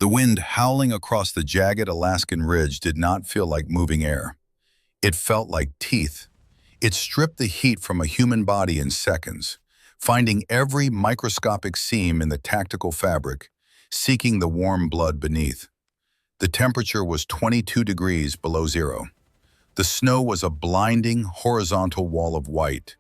The wind howling across the jagged Alaskan ridge did not feel like moving air. It felt like teeth. It stripped the heat from a human body in seconds, finding every microscopic seam in the tactical fabric, seeking the warm blood beneath. The temperature was 22 degrees below zero. The snow was a blinding, horizontal wall of white,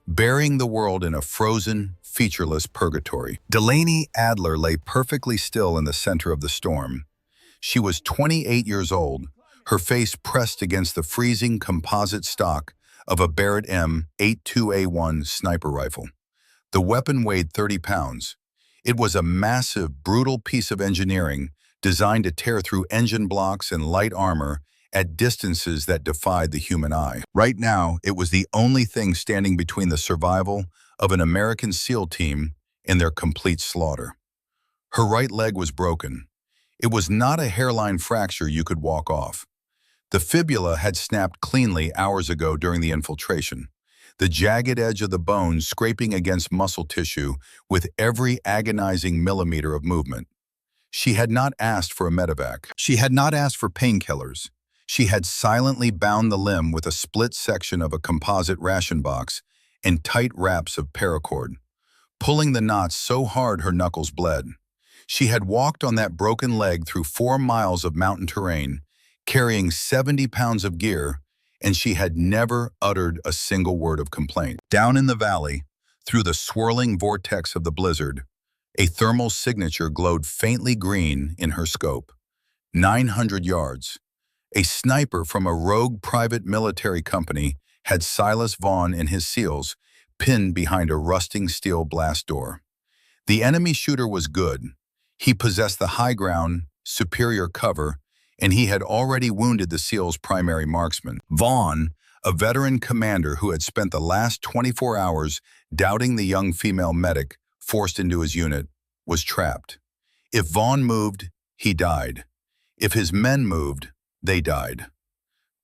burying the world in a frozen, featureless purgatory. Delaney Adler lay perfectly still in the center of the storm. She was 28 years old, her face pressed against the freezing composite stock of a Barrett M82A1 sniper rifle. The weapon weighed 30 pounds. It was a massive, brutal piece of engineering designed to tear through engine blocks and light armor at distances that defied the human eye. Right now, it was the only thing standing between the survival of an American SEAL team and their complete slaughter. Her right leg was broken. It was not a hairline fracture you could walk off. The fibula had snapped cleanly hours ago during the infiltration, the jagged edge of the bone scraping against muscle tissue with every agonizing millimeter of movement. She had not asked for a medevac. She had not asked for painkillers. She had silently bound the limb with a split section of a composite ration box and tight wraps of paracord, pulling the knots so hard her knuckles bled. She had walked on that broken leg through 4 miles of mountain terrain, carrying 70 pounds of gear, and she had never uttered a single word of complaint. Down in the valley, through the swirling vortex of the blizzard, a thermal signature glowed faintly green in her scope. 900 yards. A sniper from a rogue private military company had Silas Vaughn and his SEALs pinned behind a rusting steel blast door. The enemy shooter was good. He possessed the high ground, superior cover, and he had already wounded the SEALs' primary marksman. Vaughn, a veteran commander who had spent the last 24 hours doubting the young female medic forced into his unit, was trapped. If Vaughn moved, he died. If his men moved, they died.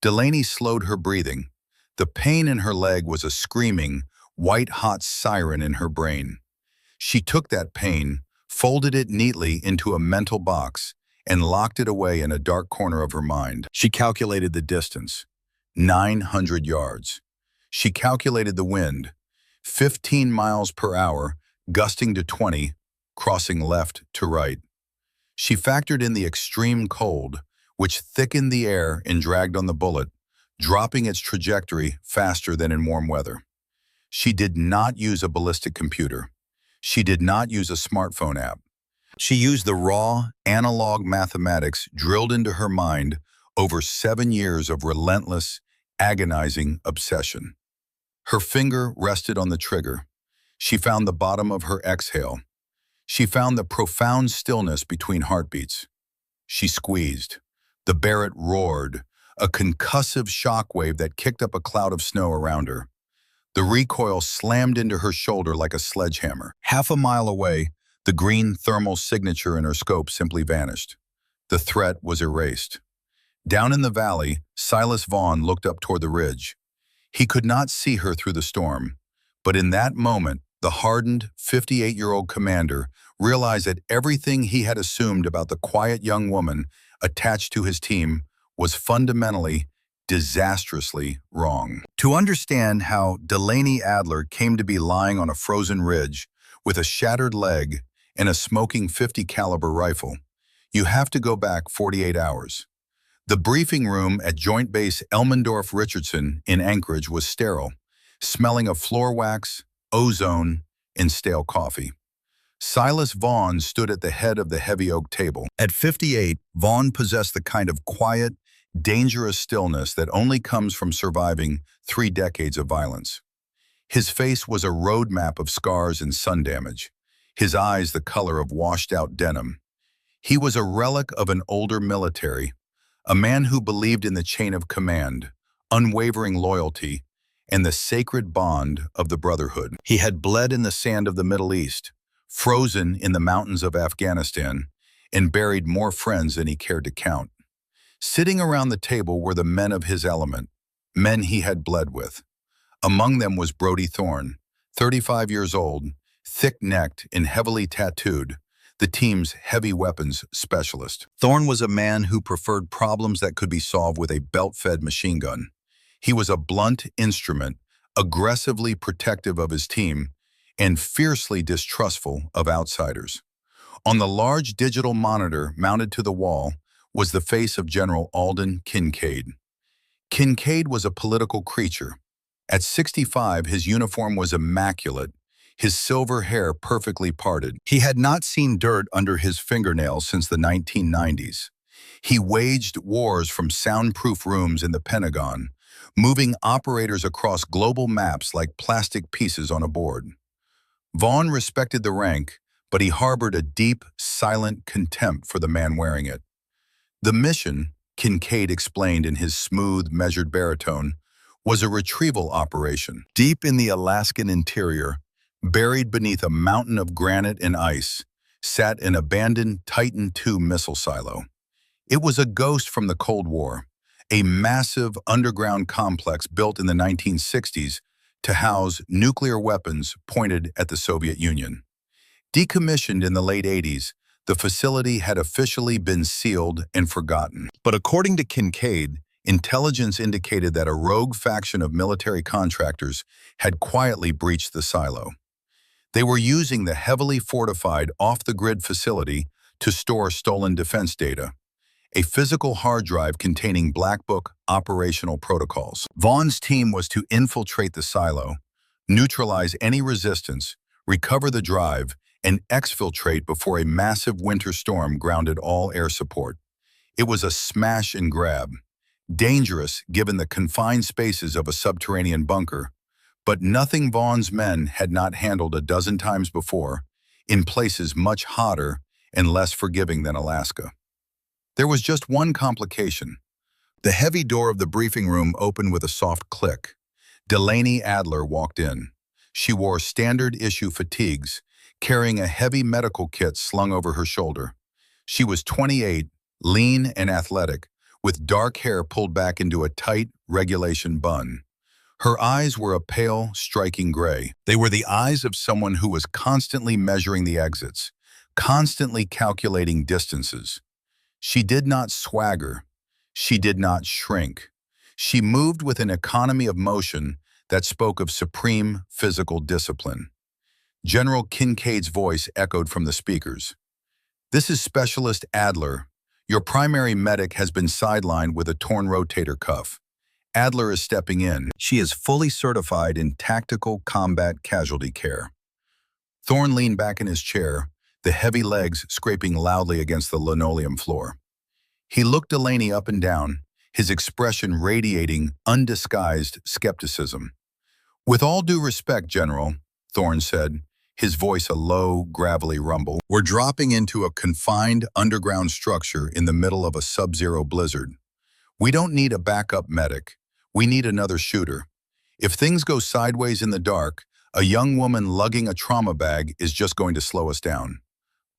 Delaney slowed her breathing. The pain in her leg was a screaming, white-hot siren in her brain. She took that pain, folded it neatly into a mental box, and locked it away in a dark corner of her mind. She calculated the distance. 900 yards. She calculated the wind. 15 miles per hour, gusting to 20, crossing left to right. She factored in the extreme cold, which thickened the air and dragged on the bullet, dropping its trajectory faster than in warm weather. She did not use a ballistic computer. She did not use a smartphone app. She used the raw, analog mathematics drilled into her mind over 7 years of relentless, agonizing obsession. Her finger rested on the trigger. She found the bottom of her exhale. She found the profound stillness between heartbeats. She squeezed. The Barrett roared, a concussive shockwave that kicked up a cloud of snow around her. The recoil slammed into her shoulder like a sledgehammer. Half a mile away, the green thermal signature in her scope simply vanished. The threat was erased. Down in the valley, Silas Vaughn looked up toward the ridge. He could not see her through the storm, but in that moment, the hardened 58-year-old commander realized that everything he had assumed about the quiet young woman attached to his team was fundamentally, disastrously wrong. To understand how Delaney Adler came to be lying on a frozen ridge with a shattered leg and a smoking .50 caliber rifle, you have to go back 48 hours. The briefing room at Joint Base Elmendorf-Richardson in Anchorage was sterile, smelling of floor wax, ozone, and stale coffee. Silas Vaughn stood at the head of the heavy oak table. At 58, Vaughn possessed the kind of quiet, dangerous stillness that only comes from surviving 3 decades of violence. His face was a roadmap of scars and sun damage, his eyes the color of washed-out denim. He was a relic of an older military, a man who believed in the chain of command, unwavering loyalty, and the sacred bond of the brotherhood. He had bled in the sand of the Middle East, frozen in the mountains of Afghanistan, and buried more friends than he cared to count. Sitting around the table were the men of his element, men he had bled with. Among them was Brody Thorne, 35 years old, thick-necked and heavily tattooed, the team's heavy weapons specialist. Thorne was a man who preferred problems that could be solved with a belt-fed machine gun. He was a blunt instrument, aggressively protective of his team, and fiercely distrustful of outsiders. On the large digital monitor mounted to the wall was the face of General Alden Kincaid. Kincaid was a political creature. At 65, his uniform was immaculate, his silver hair perfectly parted. He had not seen dirt under his fingernails since the 1990s. He waged wars from soundproof rooms in the Pentagon, moving operators across global maps like plastic pieces on a board. Vaughn respected the rank, but he harbored a deep, silent contempt for the man wearing it. The mission, Kincaid explained in his smooth, measured baritone, was a retrieval operation. Deep in the Alaskan interior, buried beneath a mountain of granite and ice, sat an abandoned Titan II missile silo. It was a ghost from the Cold War, a massive underground complex built in the 1960s to house nuclear weapons pointed at the Soviet Union. Decommissioned in the late 80s, the facility had officially been sealed and forgotten. But according to Kincaid, intelligence indicated that a rogue faction of military contractors had quietly breached the silo. They were using the heavily fortified off-the-grid facility to store stolen defense data, a physical hard drive containing Black Book operational protocols. Vaughn's team was to infiltrate the silo, neutralize any resistance, recover the drive, and exfiltrate before a massive winter storm grounded all air support. It was a smash and grab, dangerous given the confined spaces of a subterranean bunker, but nothing Vaughn's men had not handled a dozen times before, in places much hotter and less forgiving than Alaska. There was just one complication. The heavy door of the briefing room opened with a soft click. Delaney Adler walked in. She wore standard-issue fatigues, carrying a heavy medical kit slung over her shoulder. She was 28, lean and athletic, with dark hair pulled back into a tight regulation bun. Her eyes were a pale, striking gray. They were the eyes of someone who was constantly measuring the exits, constantly calculating distances. She did not swagger. She did not shrink. She moved with an economy of motion that spoke of supreme physical discipline. General Kincaid's voice echoed from the speakers. "This is Specialist Adler. Your primary medic has been sidelined with a torn rotator cuff. Adler is stepping in. She is fully certified in tactical combat casualty care." Thorne leaned back in his chair, the heavy legs scraping loudly against the linoleum floor. He looked Delaney up and down, his expression radiating undisguised skepticism. "With all due respect, General," Thorne said, his voice a low, gravelly rumble, "we're dropping into a confined underground structure in the middle of a sub-zero blizzard. We don't need a backup medic. We need another shooter. If things go sideways in the dark, a young woman lugging a trauma bag is just going to slow us down.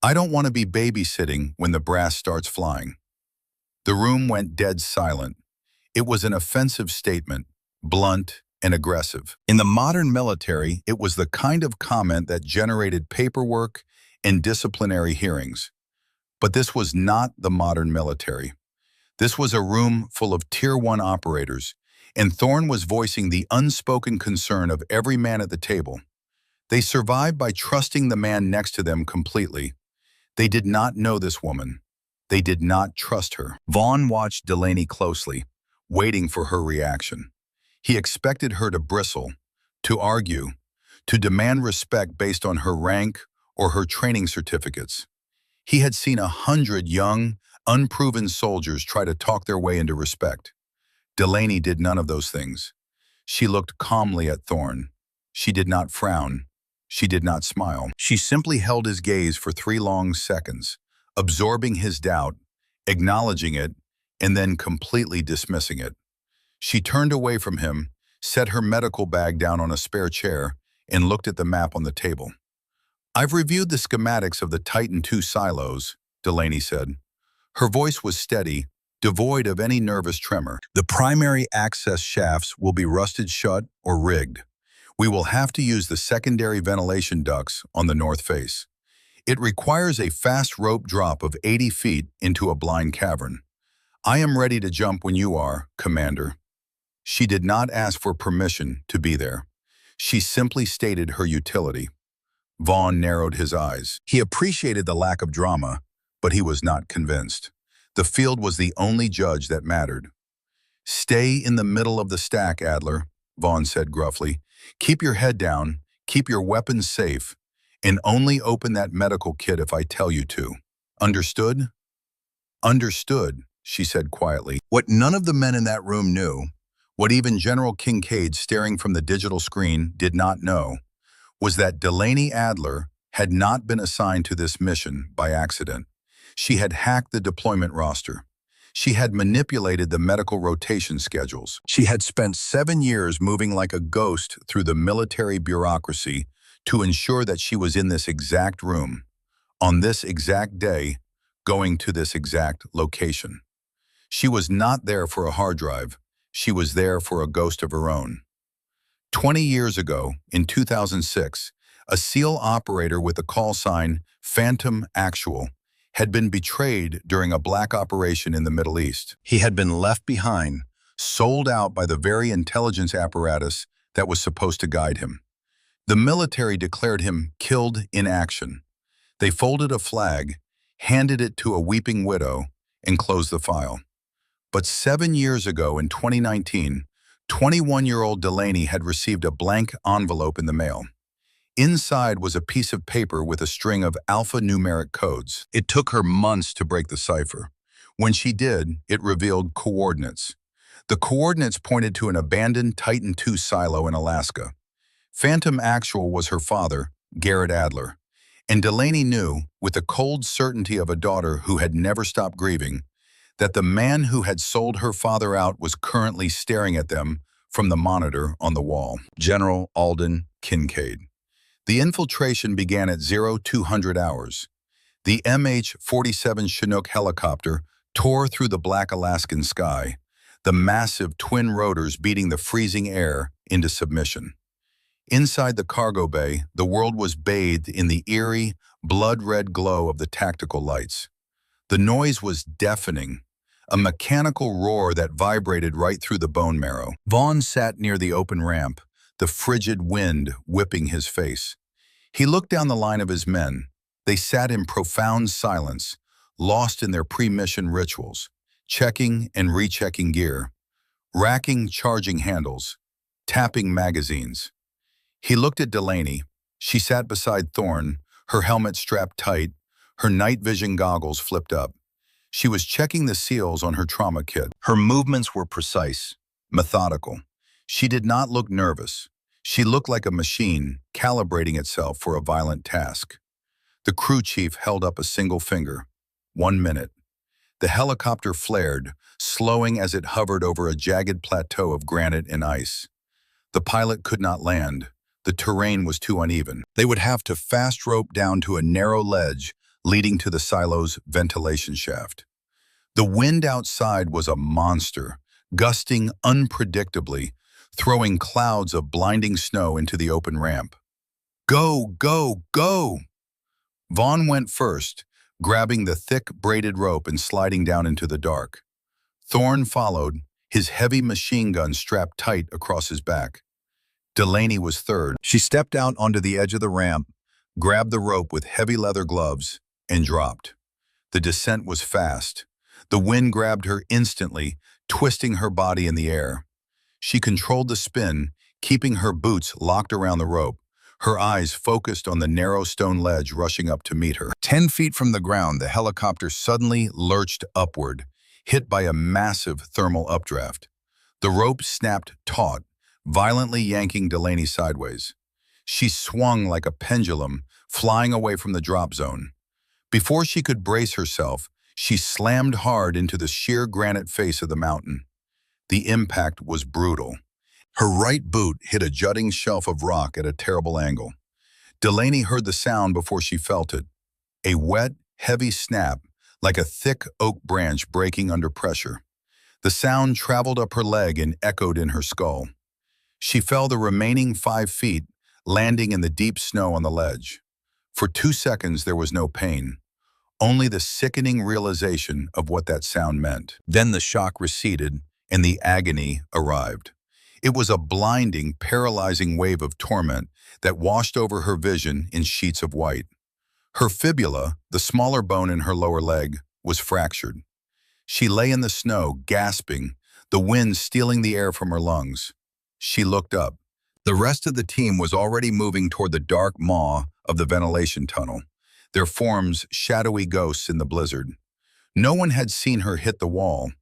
I don't want to be babysitting when the brass starts flying." The room went dead silent. It was an offensive statement, blunt and aggressive. In the modern military, it was the kind of comment that generated paperwork and disciplinary hearings. But this was not the modern military. This was a room full of Tier 1 operators, and Thorne was voicing the unspoken concern of every man at the table. They survived by trusting the man next to them completely. They did not know this woman. They did not trust her. Vaughn watched Delaney closely, waiting for her reaction. He expected her to bristle, to argue, to demand respect based on her rank or her training certificates. He had seen 100 young, unproven soldiers try to talk their way into respect. Delaney did none of those things. She looked calmly at Thorne. She did not frown. She did not smile. She simply held his gaze for 3 long seconds, absorbing his doubt, acknowledging it, and then completely dismissing it. She turned away from him, set her medical bag down on a spare chair, and looked at the map on the table. "I've reviewed the schematics of the Titan II silos," Delaney said. Her voice was steady, devoid of any nervous tremor. "The primary access shafts will be rusted shut or rigged. We will have to use the secondary ventilation ducts on the north face. It requires a fast rope drop of 80 feet into a blind cavern. I am ready to jump when you are, Commander. She did not ask for permission to be there. She simply stated her utility. Vaughn narrowed his eyes. He appreciated the lack of drama, but he was not convinced. The field was the only judge that mattered. Stay in the middle of the stack, Adler, Vaughn said gruffly. Keep your head down, keep your weapons safe, and only open that medical kit if I tell you to. Understood? Understood, she said quietly. What none of the men in that room knew, what even General Kincaid staring from the digital screen did not know, was that Delaney Adler had not been assigned to this mission by accident. She had hacked the deployment roster. She had manipulated the medical rotation schedules. She had spent 7 years moving like a ghost through the military bureaucracy to ensure that she was in this exact room, on this exact day, going to this exact location. She was not there for a hard drive. She was there for a ghost of her own. 20 years ago, in 2006, a SEAL operator with the call sign Phantom Actual had been betrayed during a black operation in the Middle East. He had been left behind, sold out by the very intelligence apparatus that was supposed to guide him. The military declared him killed in action. They folded a flag, handed it to a weeping widow, and closed the file. But 7 years ago, in 2019, 21-year-old Delaney had received a blank envelope in the mail. Inside was a piece of paper with a string of alphanumeric codes. It took her months to break the cipher. When she did, it revealed coordinates. The coordinates pointed to an abandoned Titan II silo in Alaska. Phantom Actual was her father, Garrett Adler. And Delaney knew, with the cold certainty of a daughter who had never stopped grieving, that the man who had sold her father out was currently staring at them from the monitor on the wall. General Alden Kincaid. The infiltration began at 0200 hours. The MH-47 Chinook helicopter tore through the black Alaskan sky, the massive twin rotors beating the freezing air into submission. Inside the cargo bay, the world was bathed in the eerie, blood-red glow of the tactical lights. The noise was deafening, a mechanical roar that vibrated right through the bone marrow. Vaughn sat near the open ramp, the frigid wind whipping his face. He looked down the line of his men. They sat in profound silence, lost in their pre-mission rituals, checking and rechecking gear, racking charging handles, tapping magazines. He looked at Delaney. She sat beside Thorne, her helmet strapped tight, her night vision goggles flipped up. She was checking the seals on her trauma kit. Her movements were precise, methodical. She did not look nervous. She looked like a machine calibrating itself for a violent task. The crew chief held up a single finger. 1 minute. The helicopter flared, slowing as it hovered over a jagged plateau of granite and ice. The pilot could not land. The terrain was too uneven. They would have to fast rope down to a narrow ledge leading to the silo's ventilation shaft. The wind outside was a monster, gusting unpredictably, throwing clouds of blinding snow into the open ramp. Go, go, go! Vaughn went first, grabbing the thick braided rope and sliding down into the dark. Thorne followed, his heavy machine gun strapped tight across his back. Delaney was third. She stepped out onto the edge of the ramp, grabbed the rope with heavy leather gloves, and dropped. The descent was fast. The wind grabbed her instantly, twisting her body in the air. She controlled the spin, keeping her boots locked around the rope, her eyes focused on the narrow stone ledge rushing up to meet her. 10 feet from the ground, the helicopter suddenly lurched upward, hit by a massive thermal updraft. The rope snapped taut, violently yanking Delaney sideways. She swung like a pendulum, flying away from the drop zone. Before she could brace herself, she slammed hard into the sheer granite face of the mountain. The impact was brutal. Her right boot hit a jutting shelf of rock at a terrible angle. Delaney heard the sound before she felt it. A wet, heavy snap, like a thick oak branch breaking under pressure. The sound traveled up her leg and echoed in her skull. She fell the remaining 5 feet, landing in the deep snow on the ledge. For 2 seconds, there was no pain, only the sickening realization of what that sound meant. Then the shock receded, and the agony arrived. It was a blinding, paralyzing wave of torment that washed over her vision in sheets of white. Her fibula, the smaller bone in her lower leg, was fractured. She lay in the snow, gasping, the wind stealing the air from her lungs. She looked up. The rest of the team was already moving toward the dark maw of the ventilation tunnel, their forms shadowy ghosts in the blizzard. No one had seen her hit the wall.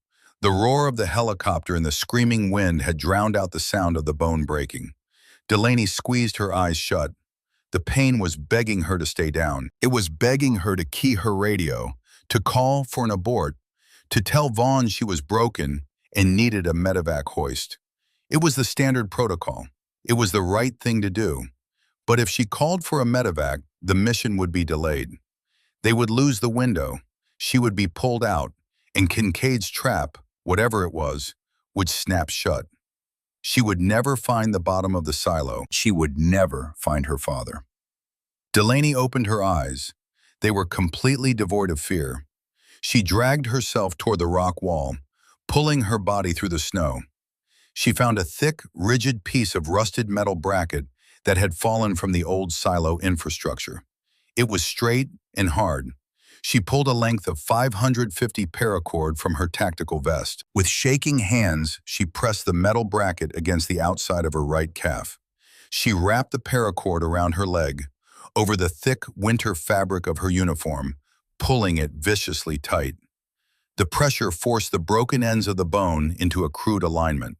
The roar of the helicopter and the screaming wind had drowned out the sound of the bone breaking. Delaney squeezed her eyes shut. The pain was begging her to stay down. It was begging her to key her radio, to call for an abort, to tell Vaughn she was broken and needed a medevac hoist. It was the standard protocol. It was the right thing to do. But if she called for a medevac, the mission would be delayed. They would lose the window. She would be pulled out, and Kincaid's trap, whatever it was, would snap shut. She would never find the bottom of the silo. She would never find her father. Delaney opened her eyes. They were completely devoid of fear. She dragged herself toward the rock wall, pulling her body through the snow. She found a thick, rigid piece of rusted metal bracket that had fallen from the old silo infrastructure. It was straight and hard. She pulled a length of 550 paracord from her tactical vest. With shaking hands, she pressed the metal bracket against the outside of her right calf. She wrapped the paracord around her leg, over the thick winter fabric of her uniform, pulling it viciously tight. The pressure forced the broken ends of the bone into a crude alignment.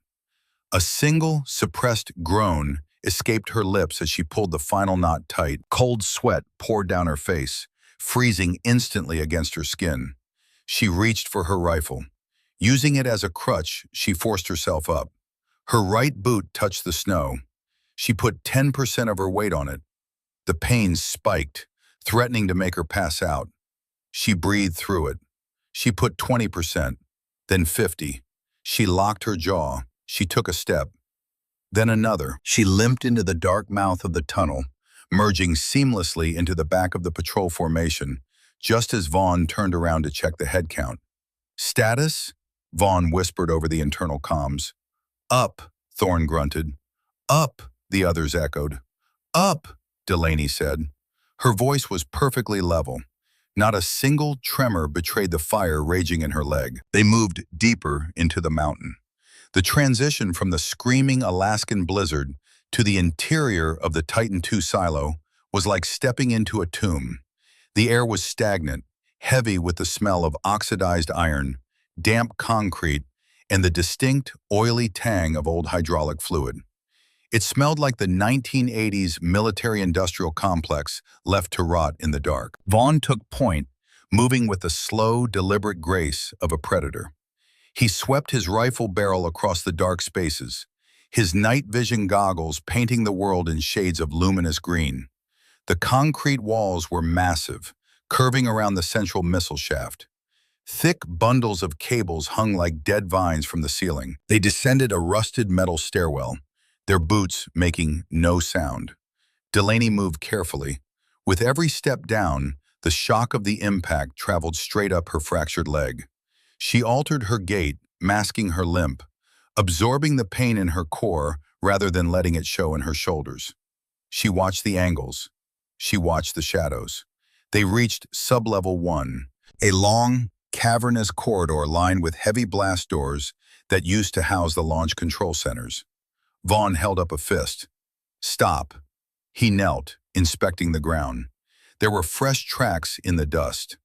A single, suppressed groan escaped her lips as she pulled the final knot tight. Cold sweat poured down her face, freezing instantly against her skin. She reached for her rifle. Using it as a crutch, she forced herself up. Her right boot touched the snow. She put 10% of her weight on it. The pain spiked, threatening to make her pass out. She breathed through it. She put 20%, then 50. She locked her jaw. She took a step, then another. She limped into the dark mouth of the tunnel, merging seamlessly into the back of the patrol formation, just as Vaughn turned around to check the head count. "Status?" Vaughn whispered over the internal comms. "Up," Thorne grunted. "Up," the others echoed. "Up," Delaney said. Her voice was perfectly level. Not a single tremor betrayed the fire raging in her leg. They moved deeper into the mountain. The transition from the screaming Alaskan blizzard to the interior of the Titan II silo was like stepping into a tomb. The air was stagnant, heavy with the smell of oxidized iron, damp concrete, and the distinct, oily tang of old hydraulic fluid. It smelled like the 1980s military-industrial complex left to rot in the dark. Vaughn took point, moving with the slow, deliberate grace of a predator. He swept his rifle barrel across the dark spaces, his night vision goggles painting the world in shades of luminous green. The concrete walls were massive, curving around the central missile shaft. Thick bundles of cables hung like dead vines from the ceiling. They descended a rusted metal stairwell, their boots making no sound. Delaney moved carefully. With every step down, the shock of the impact traveled straight up her fractured leg. She altered her gait, masking her limp, absorbing the pain in her core rather than letting it show in her shoulders. She watched the angles. She watched the shadows. They reached sublevel 1, a long, cavernous corridor lined with heavy blast doors that used to house the launch control centers. Vaughn held up a fist. "Stop." He knelt, inspecting the ground. There were fresh tracks in the dust,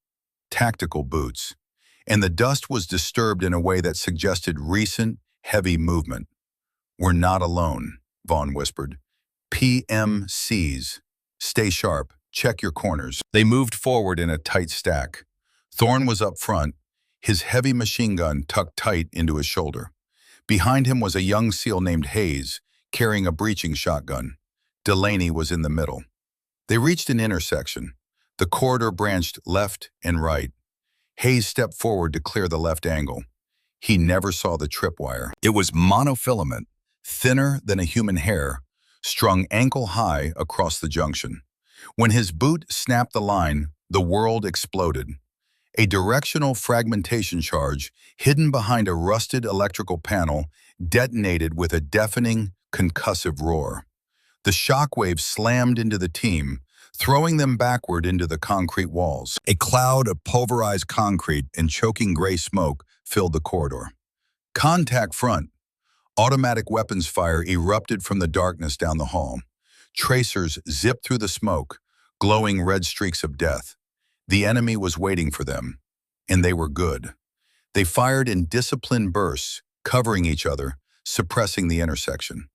tactical boots, and the dust was disturbed in a way that suggested recent, heavy movement. "We're not alone," Vaughn whispered. "PMCs. Stay sharp. Check your corners." They moved forward in a tight stack. Thorne was up front, his heavy machine gun tucked tight into his shoulder. Behind him was a young SEAL named Hayes, carrying a breaching shotgun. Delaney was in the middle. They reached an intersection. The corridor branched left and right. Hayes stepped forward to clear the left angle. He never saw the tripwire. It was monofilament, thinner than a human hair, strung ankle-high across the junction. When his boot snapped the line, the world exploded. A directional fragmentation charge, hidden behind a rusted electrical panel, detonated with a deafening, concussive roar. The shockwave slammed into the team, throwing them backward into the concrete walls. A cloud of pulverized concrete and choking gray smoke filled the corridor. Contact front. Automatic weapons fire erupted from the darkness down the hall. Tracers zipped through the smoke, glowing red streaks of death. The enemy was waiting for them, and they were good. They fired in disciplined bursts, covering each other, suppressing the intersection.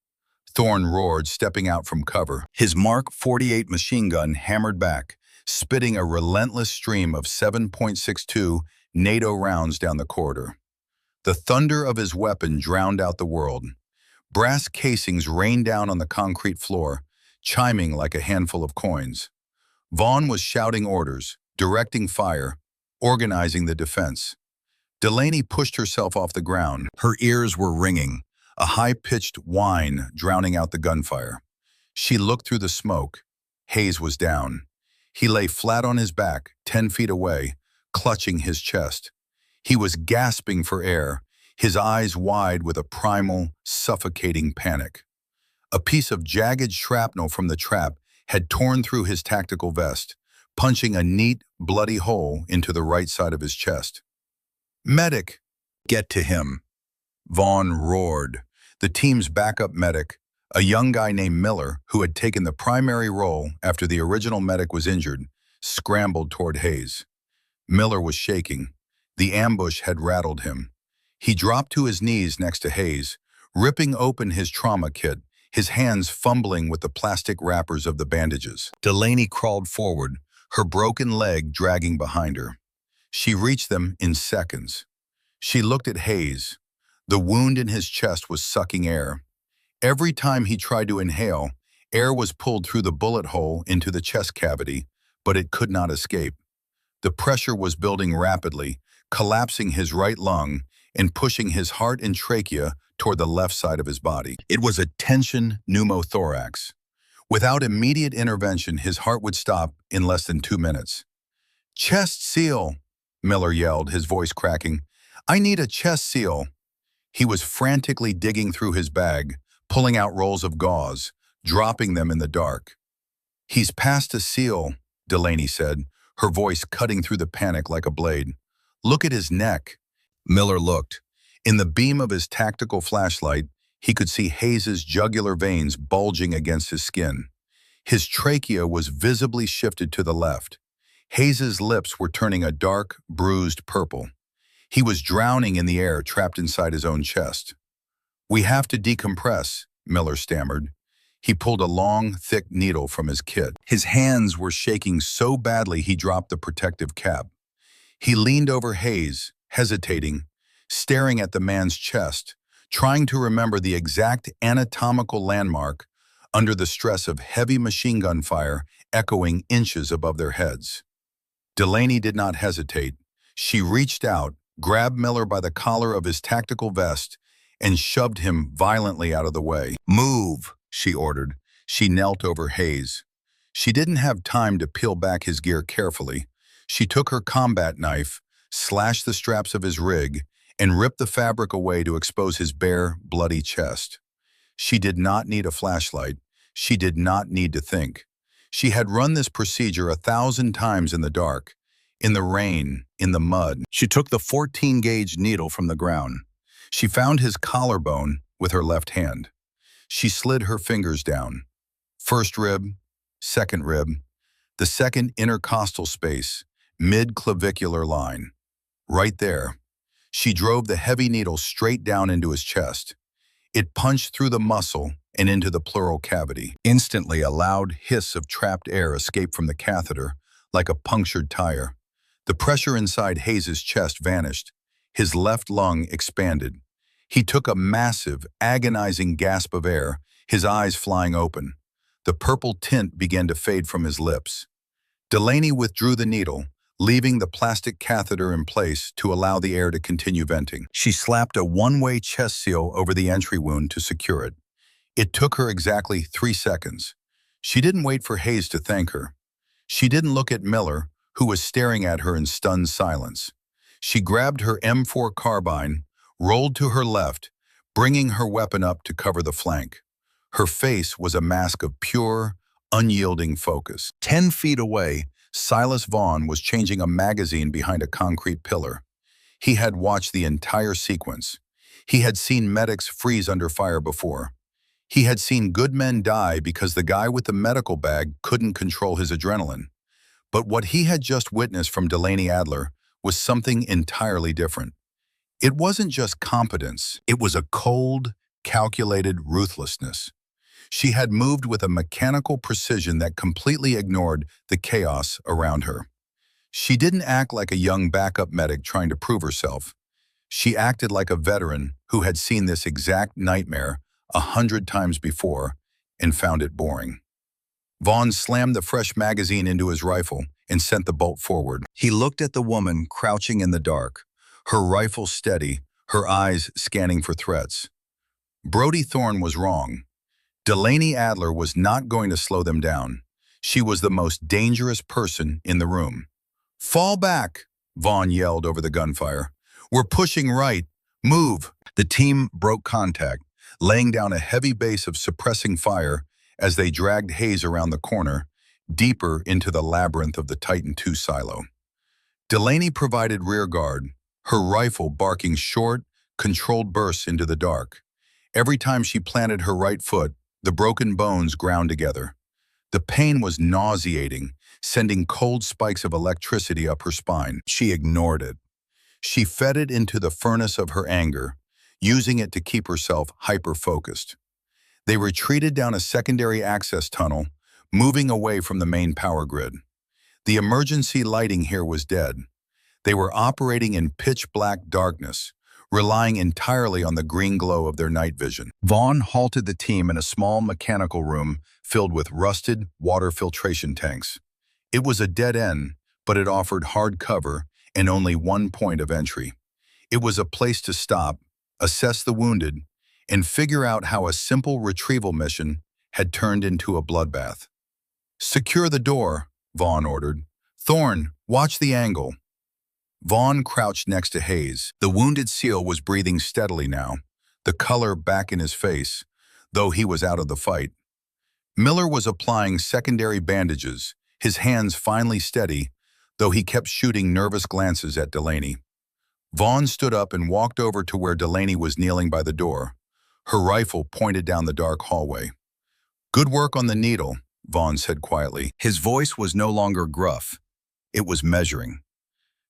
Thorne roared, stepping out from cover. His Mark 48 machine gun hammered back, spitting a relentless stream of 7.62 NATO rounds down the corridor. The thunder of his weapon drowned out the world. Brass casings rained down on the concrete floor, chiming like a handful of coins. Vaughn was shouting orders, directing fire, organizing the defense. Delaney pushed herself off the ground. Her ears were ringing, a high-pitched whine drowning out the gunfire. She looked through the smoke. Hayes was down. He lay flat on his back, 10 feet away, clutching his chest. He was gasping for air, his eyes wide with a primal, suffocating panic. A piece of jagged shrapnel from the trap had torn through his tactical vest, punching a neat, bloody hole into the right side of his chest. "Medic! Get to him!" Vaughn roared. The team's backup medic, a young guy named Miller, who had taken the primary role after the original medic was injured, scrambled toward Hayes. Miller was shaking. The ambush had rattled him. He dropped to his knees next to Hayes, ripping open his trauma kit, his hands fumbling with the plastic wrappers of the bandages. Delaney crawled forward, her broken leg dragging behind her. She reached them in seconds. She looked at Hayes. The wound in his chest was sucking air. Every time he tried to inhale, air was pulled through the bullet hole into the chest cavity, but it could not escape. The pressure was building rapidly, collapsing his right lung and pushing his heart and trachea toward the left side of his body. It was a tension pneumothorax. Without immediate intervention, his heart would stop in less than 2 minutes. "Chest seal!" Miller yelled, his voice cracking. "I need a chest seal." He was frantically digging through his bag, pulling out rolls of gauze, dropping them in the dark. "He's past a seal," Delaney said, her voice cutting through the panic like a blade. "Look at his neck." Miller looked. In the beam of his tactical flashlight, he could see Hayes's jugular veins bulging against his skin. His trachea was visibly shifted to the left. Hayes's lips were turning a dark, bruised purple. He was drowning in the air trapped inside his own chest. "We have to decompress," Miller stammered. He pulled a long, thick needle from his kit. His hands were shaking so badly he dropped the protective cap. He leaned over Hayes, hesitating, staring at the man's chest, trying to remember the exact anatomical landmark under the stress of heavy machine gun fire echoing inches above their heads. Delaney did not hesitate. She reached out, grabbed Miller by the collar of his tactical vest, and shoved him violently out of the way. "Move," she ordered. She knelt over Hayes. She didn't have time to peel back his gear carefully. She took her combat knife, slashed the straps of his rig, and ripped the fabric away to expose his bare, bloody chest. She did not need a flashlight. She did not need to think. She had run this procedure 1,000 times in the dark, in the rain, in the mud. She took the 14-gauge needle from the ground. She found his collarbone with her left hand. She slid her fingers down. First rib, second rib, the second intercostal space, mid-clavicular line. Right there. She drove the heavy needle straight down into his chest. It punched through the muscle and into the pleural cavity. Instantly, a loud hiss of trapped air escaped from the catheter, like a punctured tire. The pressure inside Hayes's chest vanished. His left lung expanded. He took a massive, agonizing gasp of air, his eyes flying open. The purple tint began to fade from his lips. Delaney withdrew the needle, leaving the plastic catheter in place to allow the air to continue venting. She slapped a one-way chest seal over the entry wound to secure it. It took her exactly 3 seconds. She didn't wait for Hayes to thank her. She didn't look at Miller, who was staring at her in stunned silence. She grabbed her M4 carbine, rolled to her left, bringing her weapon up to cover the flank. Her face was a mask of pure, unyielding focus. 10 feet away, Silas Vaughn was changing a magazine behind a concrete pillar. He had watched the entire sequence. He had seen medics freeze under fire before. He had seen good men die because the guy with the medical bag couldn't control his adrenaline. But what he had just witnessed from Delaney Adler was something entirely different. It wasn't just competence, it was a cold, calculated ruthlessness. She had moved with a mechanical precision that completely ignored the chaos around her. She didn't act like a young backup medic trying to prove herself. She acted like a veteran who had seen this exact nightmare 100 times before and found it boring. Vaughn slammed the fresh magazine into his rifle and sent the bolt forward. He looked at the woman crouching in the dark, her rifle steady, her eyes scanning for threats. Brody Thorne was wrong. Delaney Adler was not going to slow them down. She was the most dangerous person in the room. "Fall back," Vaughn yelled over the gunfire. "We're pushing right. Move." The team broke contact, laying down a heavy base of suppressing fire as they dragged Hayes around the corner, deeper into the labyrinth of the Titan II silo. Delaney provided rear guard, her rifle barking short, controlled bursts into the dark. Every time she planted her right foot, the broken bones ground together. The pain was nauseating, sending cold spikes of electricity up her spine. She ignored it. She fed it into the furnace of her anger, using it to keep herself hyper-focused. They retreated down a secondary access tunnel, moving away from the main power grid. The emergency lighting here was dead. They were operating in pitch-black darkness, relying entirely on the green glow of their night vision. Vaughn halted the team in a small mechanical room filled with rusted water filtration tanks. It was a dead end, but it offered hard cover and only one point of entry. It was a place to stop, assess the wounded, and figure out how a simple retrieval mission had turned into a bloodbath. "Secure the door," Vaughn ordered. "Thorne, watch the angle." Vaughn crouched next to Hayes. The wounded SEAL was breathing steadily now, the color back in his face, though he was out of the fight. Miller was applying secondary bandages, his hands finely steady, though he kept shooting nervous glances at Delaney. Vaughn stood up and walked over to where Delaney was kneeling by the door, her rifle pointed down the dark hallway. "Good work on the needle," Vaughn said quietly. His voice was no longer gruff. It was measuring.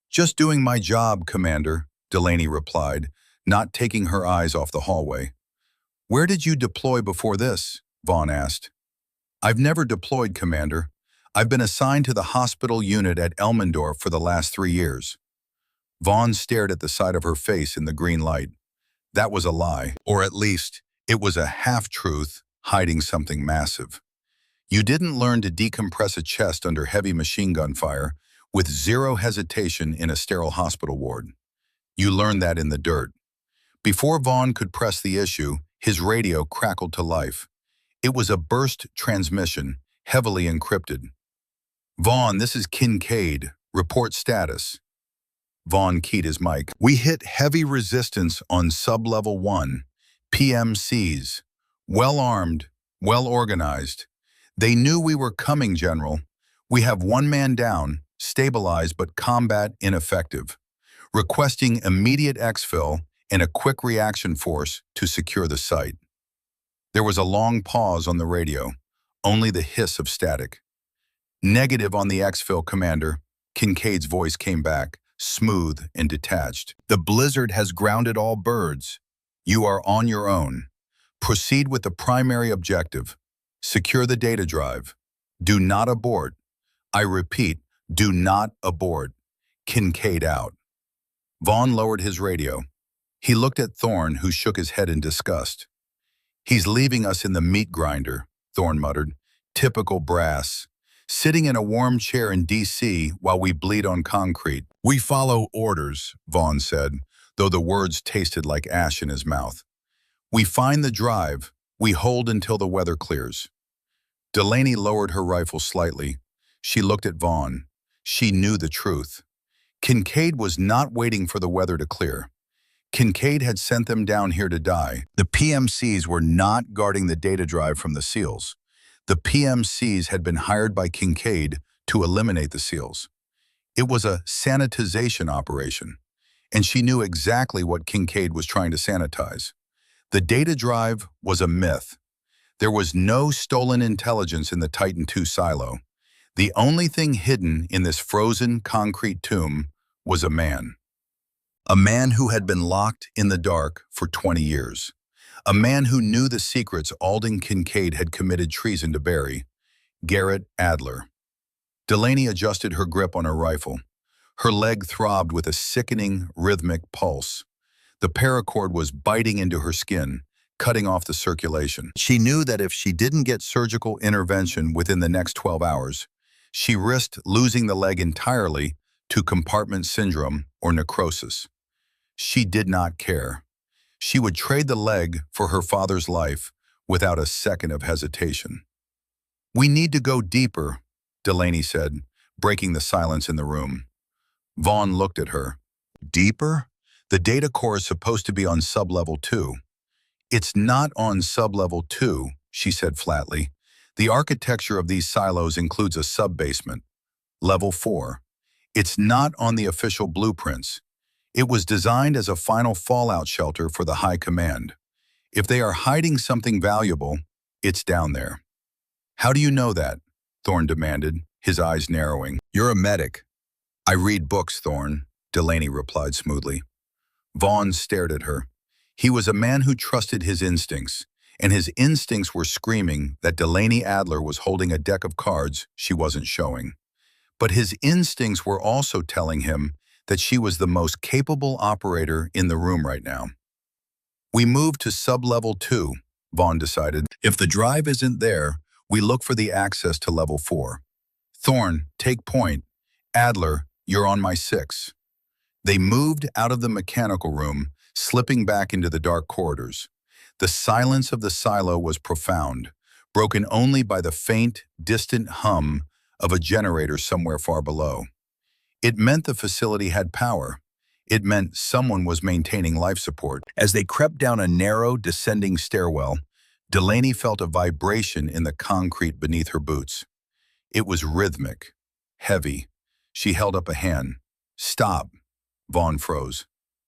"Just doing my job, Commander," Delaney replied, not taking her eyes off the hallway. "Where did you deploy before this?" Vaughn asked. "I've never deployed, Commander. I've been assigned to the hospital unit at Elmendorf for the last 3 years. Vaughn stared at the side of her face in the green light. That was a lie, or at least, it was a half-truth hiding something massive. You didn't learn to decompress a chest under heavy machine gun fire with zero hesitation in a sterile hospital ward. You learned that in the dirt. Before Vaughn could press the issue, his radio crackled to life. It was a burst transmission, heavily encrypted. "Vaughn, this is Kincaid. Report status." Vaughn keyed his mic. "We hit heavy resistance on sub-level 1, PMCs. Well-armed, well-organized. They knew we were coming, General. We have 1 man down, stabilized but combat ineffective. Requesting immediate exfil and a quick reaction force to secure the site." There was a long pause on the radio, only the hiss of static. "Negative on the exfil, Commander," Kincaid's voice came back, smooth and detached. "The blizzard has grounded all birds. You are on your own. Proceed with the primary objective. Secure the data drive. Do not abort. I repeat, do not abort. Kincaid out." Vaughn lowered his radio. He looked at Thorne, who shook his head in disgust. "He's leaving us in the meat grinder," Thorne muttered. "Typical brass. Sitting in a warm chair in D.C. while we bleed on concrete." "We follow orders," Vaughn said, though the words tasted like ash in his mouth. "We find the drive. We hold until the weather clears." Delaney lowered her rifle slightly. She looked at Vaughn. She knew the truth. Kincaid was not waiting for the weather to clear. Kincaid had sent them down here to die. The PMCs were not guarding the data drive from the SEALs. The PMCs had been hired by Kincaid to eliminate the SEALs. It was a sanitization operation, and she knew exactly what Kincaid was trying to sanitize. The data drive was a myth. There was no stolen intelligence in the Titan II silo. The only thing hidden in this frozen concrete tomb was a man. A man who had been locked in the dark for 20 years. A man who knew the secrets Alden Kincaid had committed treason to bury. Garrett Adler. Delaney adjusted her grip on her rifle. Her leg throbbed with a sickening, rhythmic pulse. The paracord was biting into her skin, cutting off the circulation. She knew that if she didn't get surgical intervention within the next 12 hours, she risked losing the leg entirely to compartment syndrome or necrosis. She did not care. She would trade the leg for her father's life without a second of hesitation. "We need to go deeper," Delaney said, breaking the silence in the room. Vaughn looked at her. "Deeper? The data core is supposed to be on sub-level 2. "It's not on sub-level 2, she said flatly. "The architecture of these silos includes a sub-basement. Level 4. It's not on the official blueprints. It was designed as a final fallout shelter for the high command. If they are hiding something valuable, it's down there." "How do you know that?" Thorne demanded, his eyes narrowing. "You're a medic." "I read books, Thorne," Delaney replied smoothly. Vaughn stared at her. He was a man who trusted his instincts, and his instincts were screaming that Delaney Adler was holding a deck of cards she wasn't showing. But his instincts were also telling him that she was the most capable operator in the room right now. "We move to sub-level 2, Vaughn decided. "If the drive isn't there, we look for the access to level 4. Thorne, take point. Adler, you're on my 6. They moved out of the mechanical room, slipping back into the dark corridors. The silence of the silo was profound, broken only by the faint, distant hum of a generator somewhere far below. It meant the facility had power. It meant someone was maintaining life support. As they crept down a narrow, descending stairwell, Delaney felt a vibration in the concrete beneath her boots. It was rhythmic, heavy. She held up a hand. "Stop." Vaughn froze.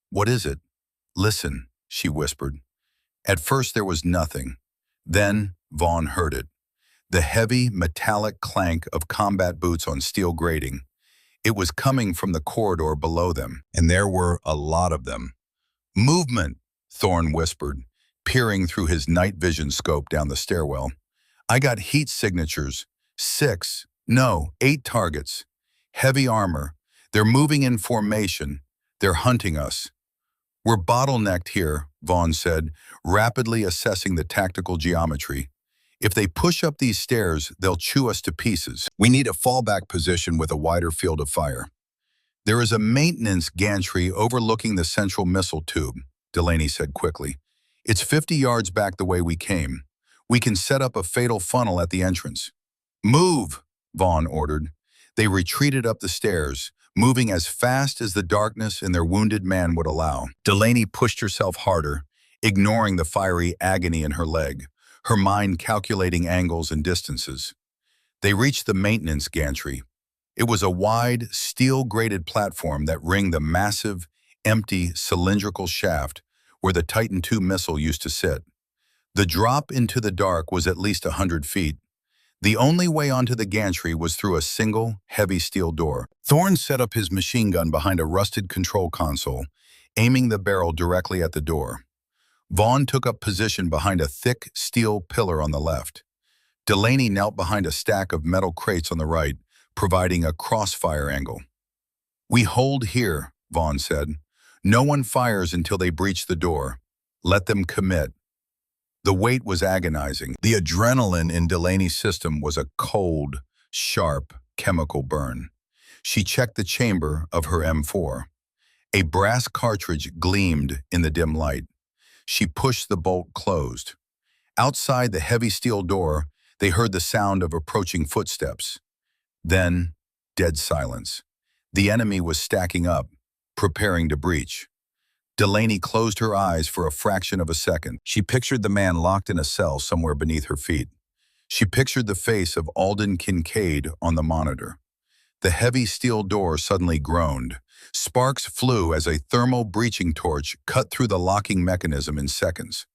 "What is it?" "Listen," she whispered. At first there was nothing. Then Vaughn heard it. The heavy, metallic clank of combat boots on steel grating. It was coming from the corridor below them, and there were a lot of them. "Movement," Thorne whispered, peering through his night vision scope down the stairwell. "I got heat signatures. 6, no, 8 targets. Heavy armor. They're moving in formation. They're hunting us." "We're bottlenecked here," Vaughn said, rapidly assessing the tactical geometry. "If they push up these stairs, they'll chew us to pieces. We need a fallback position with a wider field of fire." "There is a maintenance gantry overlooking the central missile tube," Delaney said quickly. "It's 50 yards back the way we came. We can set up a fatal funnel at the entrance." "Move," Vaughn ordered. They retreated up the stairs, moving as fast as the darkness and their wounded man would allow. Delaney pushed herself harder, ignoring the fiery agony in her leg, her mind calculating angles and distances. They reached the maintenance gantry. It was a wide, steel-grated platform that ringed the massive, empty, cylindrical shaft where the Titan II missile used to sit. The drop into the dark was at least 100 feet. The only way onto the gantry was through a single, heavy steel door. Thorne set up his machine gun behind a rusted control console, aiming the barrel directly at the door. Vaughn took up position behind a thick steel pillar on the left. Delaney knelt behind a stack of metal crates on the right, providing a crossfire angle. "We hold here," Vaughn said. "No one fires until they breach the door. Let them commit." The wait was agonizing. The adrenaline in Delaney's system was a cold, sharp chemical burn. She checked the chamber of her M4. A brass cartridge gleamed in the dim light. She pushed the bolt closed. Outside the heavy steel door, they heard the sound of approaching footsteps. Then, dead silence. The enemy was stacking up, preparing to breach. Delaney closed her eyes for a fraction of a second. She pictured the man locked in a cell somewhere beneath her feet. She pictured the face of Alden Kincaid on the monitor. The heavy steel door suddenly groaned. Sparks flew as a thermal breaching torch cut through the locking mechanism in seconds.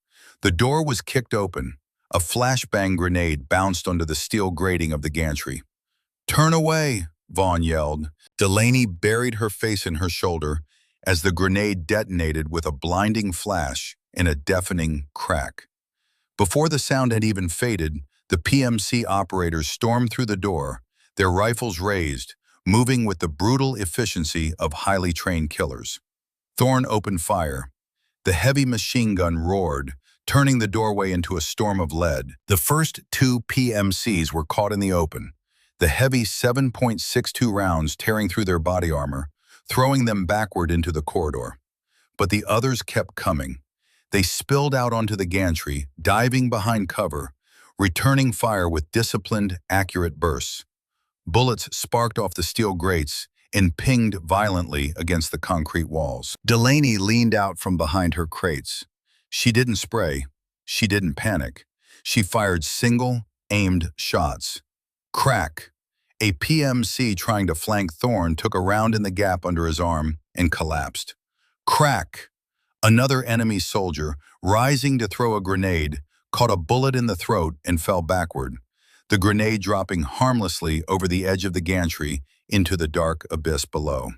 The door was kicked open. A flashbang grenade bounced onto the steel grating of the gantry. "Turn away," Vaughn yelled. Delaney buried her face in her shoulder as the grenade detonated with a blinding flash and a deafening crack. Before the sound had even faded, the PMC operators stormed through the door, their rifles raised, moving with the brutal efficiency of highly trained killers. Thorne opened fire. The heavy machine gun roared, turning the doorway into a storm of lead. The first two PMCs were caught in the open, the heavy 7.62 rounds tearing through their body armor, throwing them backward into the corridor. But the others kept coming. They spilled out onto the gantry, diving behind cover, returning fire with disciplined, accurate bursts. Bullets sparked off the steel grates and pinged violently against the concrete walls. Delaney leaned out from behind her crates. She didn't spray. She didn't panic. She fired single, aimed shots. Crack! A PMC trying to flank Thorne took a round in the gap under his arm and collapsed. Crack! Another enemy soldier, rising to throw a grenade, caught a bullet in the throat and fell backward, the grenade dropping harmlessly over the edge of the gantry into the dark abyss below.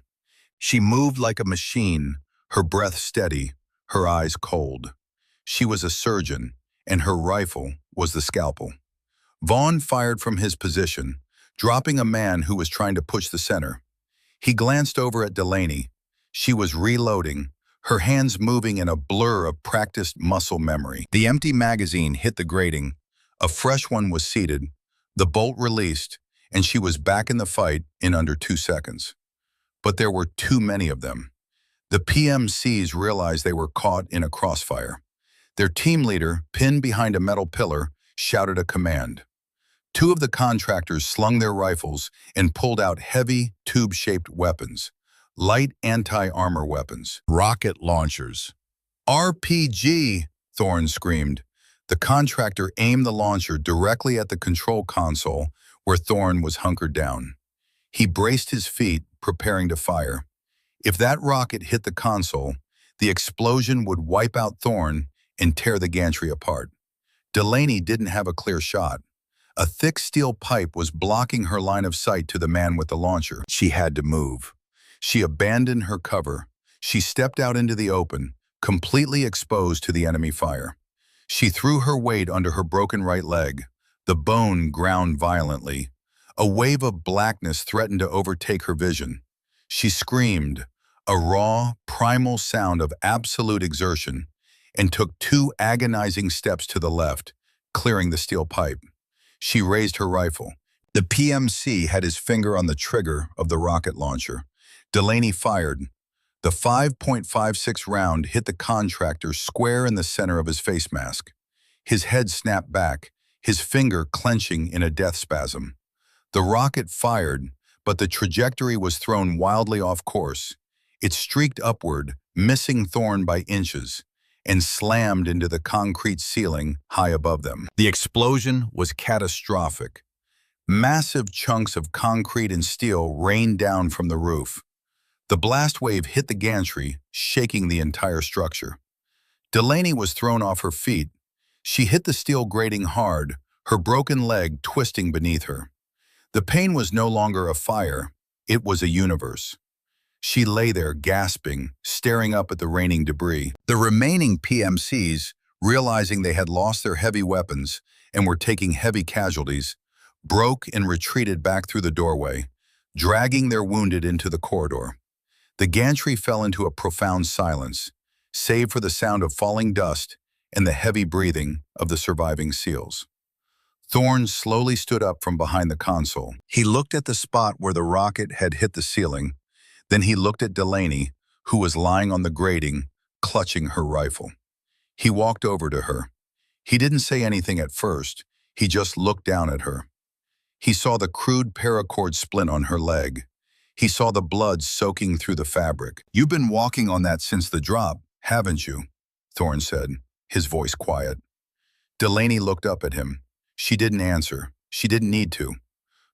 She moved like a machine, her breath steady, her eyes cold. She was a surgeon, and her rifle was the scalpel. Vaughn fired from his position, dropping a man who was trying to push the center. He glanced over at Delaney. She was reloading, her hands moving in a blur of practiced muscle memory. The empty magazine hit the grating. A fresh one was seated, the bolt released, and she was back in the fight in under 2 seconds. But there were too many of them. The PMCs realized they were caught in a crossfire. Their team leader, pinned behind a metal pillar, shouted a command. Two of the contractors slung their rifles and pulled out heavy, tube-shaped weapons, light anti-armor weapons, rocket launchers. "RPG!" Thorne screamed. The contractor aimed the launcher directly at the control console where Thorne was hunkered down. He braced his feet, preparing to fire. If that rocket hit the console, the explosion would wipe out Thorne and tear the gantry apart. Delaney didn't have a clear shot. A thick steel pipe was blocking her line of sight to the man with the launcher. She had to move. She abandoned her cover. She stepped out into the open, completely exposed to the enemy fire. She threw her weight under her broken right leg. The bone ground violently. A wave of blackness threatened to overtake her vision. She screamed, a raw, primal sound of absolute exertion, and took 2 agonizing steps to the left, clearing the steel pipe. She raised her rifle. The PMC had his finger on the trigger of the rocket launcher. Delaney fired. The 5.56 round hit the contractor square in the center of his face mask. His head snapped back, his finger clenching in a death spasm. The rocket fired, but the trajectory was thrown wildly off course. It streaked upward, missing Thorne by inches, and slammed into the concrete ceiling high above them. The explosion was catastrophic. Massive chunks of concrete and steel rained down from the roof. The blast wave hit the gantry, shaking the entire structure. Delaney was thrown off her feet. She hit the steel grating hard, her broken leg twisting beneath her. The pain was no longer a fire, it was a universe. She lay there gasping, staring up at the raining debris. The remaining PMCs, realizing they had lost their heavy weapons and were taking heavy casualties, broke and retreated back through the doorway, dragging their wounded into the corridor. The gantry fell into a profound silence, save for the sound of falling dust and the heavy breathing of the surviving SEALs. Thorne slowly stood up from behind the console. He looked at the spot where the rocket had hit the ceiling. Then he looked at Delaney, who was lying on the grating, clutching her rifle. He walked over to her. He didn't say anything at first. He just looked down at her. He saw the crude paracord splint on her leg. He saw the blood soaking through the fabric. "You've been walking on that since the drop, haven't you?" Thorne said, his voice quiet. Delaney looked up at him. She didn't answer. She didn't need to.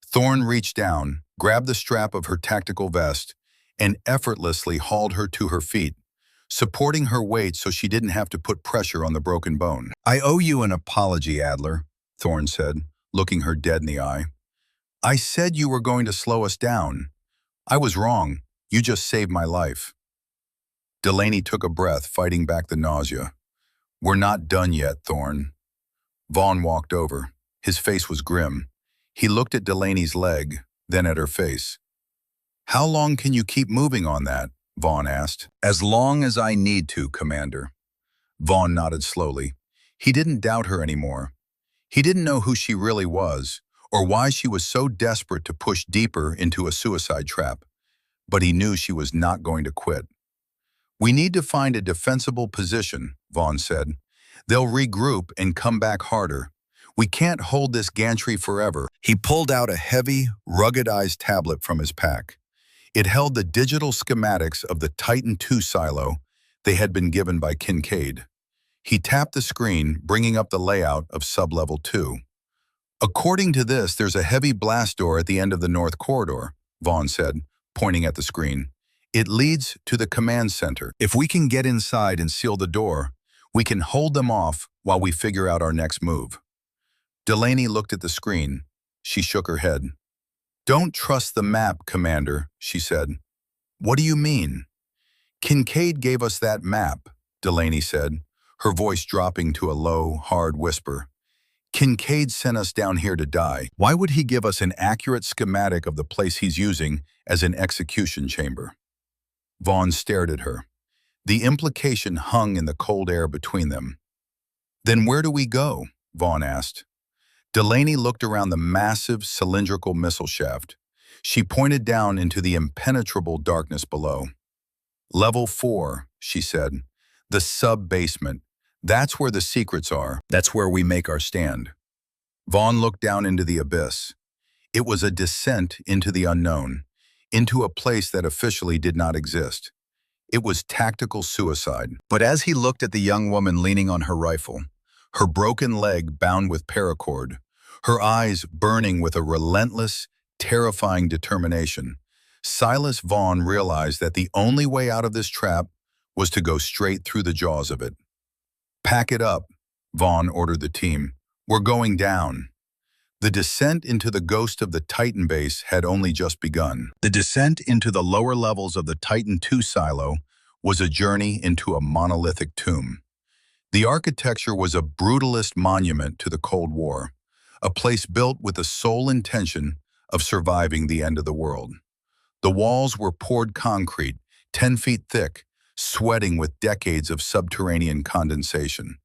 Thorne reached down, grabbed the strap of her tactical vest, and effortlessly hauled her to her feet, supporting her weight so she didn't have to put pressure on the broken bone. "I owe you an apology, Adler," Thorne said, looking her dead in the eye. "I said you were going to slow us down. I was wrong. You just saved my life." Delaney took a breath, fighting back the nausea. "We're not done yet, Thorne." Vaughn walked over. His face was grim. He looked at Delaney's leg, then at her face. "How long can you keep moving on that?" Vaughn asked. "As long as I need to, Commander." Vaughn nodded slowly. He didn't doubt her anymore. He didn't know who she really was, or why she was so desperate to push deeper into a suicide trap. But he knew she was not going to quit. "We need to find a defensible position," Vaughn said. "They'll regroup and come back harder. We can't hold this gantry forever." He pulled out a heavy, ruggedized tablet from his pack. It held the digital schematics of the Titan II silo they had been given by Kincaid. He tapped the screen, bringing up the layout of Sublevel 2. "According to this, there's a heavy blast door at the end of the north corridor," Vaughn said, pointing at the screen. "It leads to the command center. If we can get inside and seal the door, we can hold them off while we figure out our next move." Delaney looked at the screen. She shook her head. "Don't trust the map, Commander," she said. "What do you mean?" "Kincaid gave us that map," Delaney said, her voice dropping to a low, hard whisper. "Kincaid sent us down here to die. Why would he give us an accurate schematic of the place he's using as an execution chamber?" Vaughn stared at her. The implication hung in the cold air between them. "Then where do we go?" Vaughn asked. Delaney looked around the massive cylindrical missile shaft. She pointed down into the impenetrable darkness below. "Level 4, she said. "The sub-basement. That's where the secrets are. That's where we make our stand." Vaughn looked down into the abyss. It was a descent into the unknown, into a place that officially did not exist. It was tactical suicide. But as he looked at the young woman leaning on her rifle, her broken leg bound with paracord, her eyes burning with a relentless, terrifying determination, Silas Vaughn realized that the only way out of this trap was to go straight through the jaws of it. "Pack it up," Vaughn ordered the team. "We're going down." The descent into the ghost of the Titan base had only just begun. The descent into the lower levels of the Titan II silo was a journey into a monolithic tomb. The architecture was a brutalist monument to the Cold War, a place built with the sole intention of surviving the end of the world. The walls were poured concrete, 10 feet thick, sweating with decades of subterranean condensation.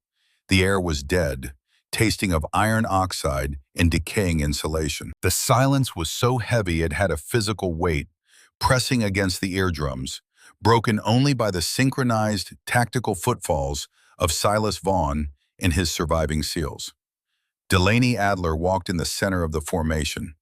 The air was dead, tasting of iron oxide and decaying insulation. The silence was so heavy it had a physical weight, pressing against the eardrums, broken only by the synchronized, tactical footfalls of Silas Vaughn and his surviving SEALs. Delaney Adler walked in the center of the formation.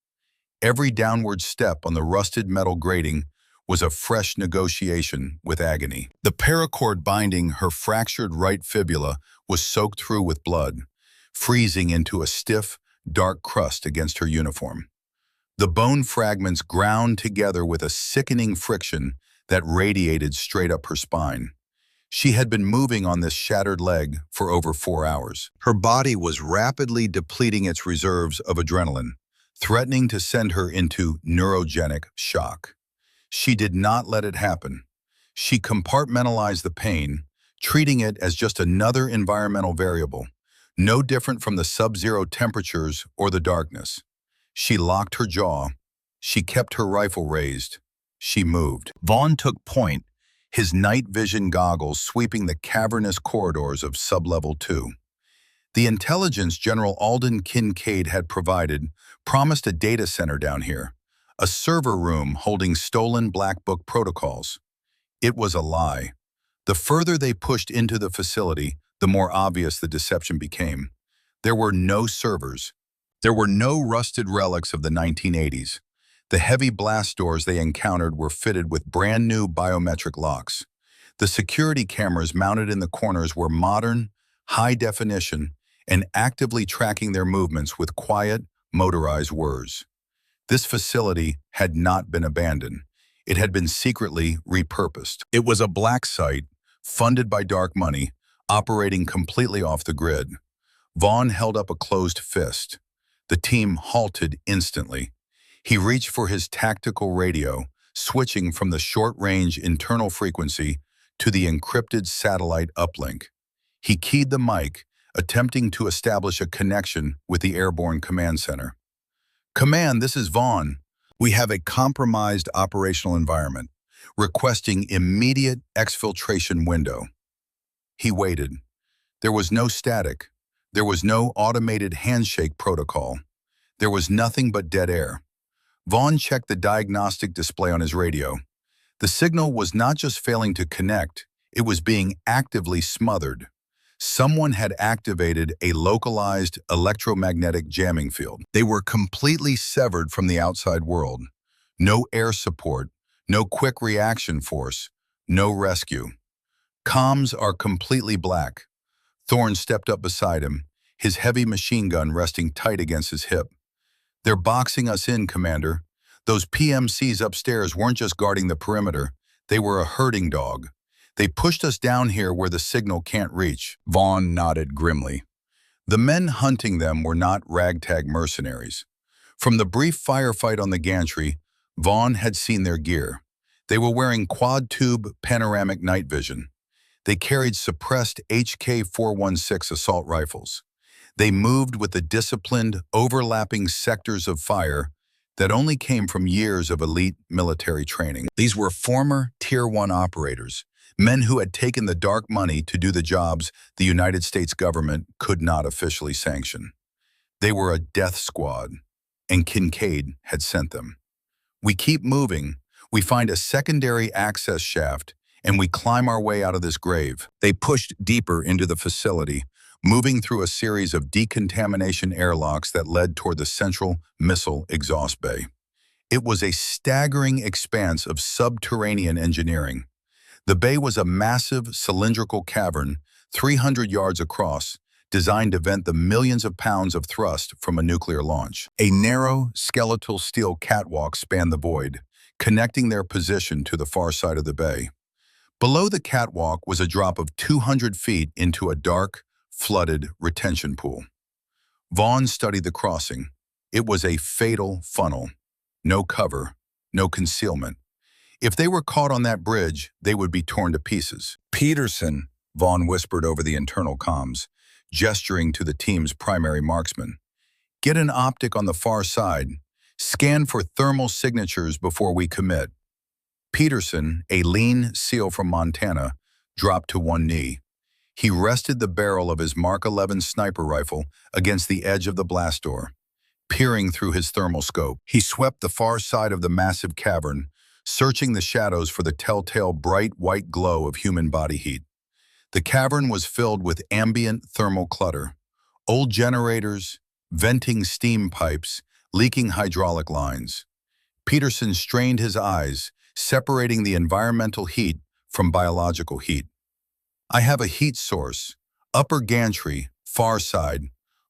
Every downward step on the rusted metal grating was a fresh negotiation with agony. The paracord binding her fractured right fibula was soaked through with blood, freezing into a stiff, dark crust against her uniform. The bone fragments ground together with a sickening friction that radiated straight up her spine. She had been moving on this shattered leg for over 4 hours. Her body was rapidly depleting its reserves of adrenaline, threatening to send her into neurogenic shock. She did not let it happen. She compartmentalized the pain, treating it as just another environmental variable, no different from the sub-zero temperatures or the darkness. She locked her jaw. She kept her rifle raised. She moved. Vaughn took point, his night vision goggles sweeping the cavernous corridors of Sublevel 2. The intelligence General Alden Kincaid had provided promised a data center down here, a server room holding stolen Black Book protocols. It was a lie. The further they pushed into the facility, the more obvious the deception became. There were no servers, There were no rusted relics of the 1980s. The heavy blast doors they encountered were fitted with brand new biometric locks. The security cameras mounted in the corners were modern, high definition, and actively tracking their movements with quiet, motorized whirs. This facility had not been abandoned. It had been secretly repurposed. It was a black site, funded by dark money, operating completely off the grid. Vaughn held up a closed fist. The team halted instantly. He reached for his tactical radio, switching from the short-range internal frequency to the encrypted satellite uplink. He keyed the mic, attempting to establish a connection with the airborne command center. "Command, this is Vaughn. We have a compromised operational environment, requesting immediate exfiltration window." He waited. There was no static. There was no automated handshake protocol. There was nothing but dead air. Vaughn checked the diagnostic display on his radio. The signal was not just failing to connect, it was being actively smothered. Someone had activated a localized electromagnetic jamming field. They were completely severed from the outside world. No air support, no quick reaction force, no rescue. Comms are completely black. Thorne stepped up beside him, his heavy machine gun resting tight against his hip. "They're boxing us in, Commander. Those PMCs upstairs weren't just guarding the perimeter. They were a herding dog. They pushed us down here where the signal can't reach." Vaughn nodded grimly. The men hunting them were not ragtag mercenaries. From the brief firefight on the gantry, Vaughn had seen their gear. They were wearing quad-tube panoramic night vision. They carried suppressed HK-416 assault rifles. They moved with the disciplined, overlapping sectors of fire that only came from years of elite military training. These were former Tier 1 operators, men who had taken the dark money to do the jobs the United States government could not officially sanction. They were a death squad, and Kincaid had sent them. "We keep moving. We find a secondary access shaft, and we climb our way out of this grave." They pushed deeper into the facility, moving through a series of decontamination airlocks that led toward the central missile exhaust bay. It was a staggering expanse of subterranean engineering. The bay was a massive cylindrical cavern, 300 yards across, designed to vent the millions of pounds of thrust from a nuclear launch. A narrow, skeletal steel catwalk spanned the void, connecting their position to the far side of the bay. Below the catwalk was a drop of 200 feet into a dark, flooded retention pool. Vaughn studied the crossing. It was a fatal funnel. No cover, no concealment. If they were caught on that bridge, they would be torn to pieces. "Peterson," Vaughn whispered over the internal comms, gesturing to the team's primary marksman. "Get an optic on the far side. Scan for thermal signatures before we commit." Peterson, a lean SEAL from Montana, dropped to one knee. He rested the barrel of his Mark 11 sniper rifle against the edge of the blast door. Peering through his thermal scope, he swept the far side of the massive cavern, searching the shadows for the telltale bright white glow of human body heat. The cavern was filled with ambient thermal clutter. Old generators, venting steam pipes, leaking hydraulic lines. Peterson strained his eyes, separating the environmental heat from biological heat. "I have a heat source. Upper gantry, far side.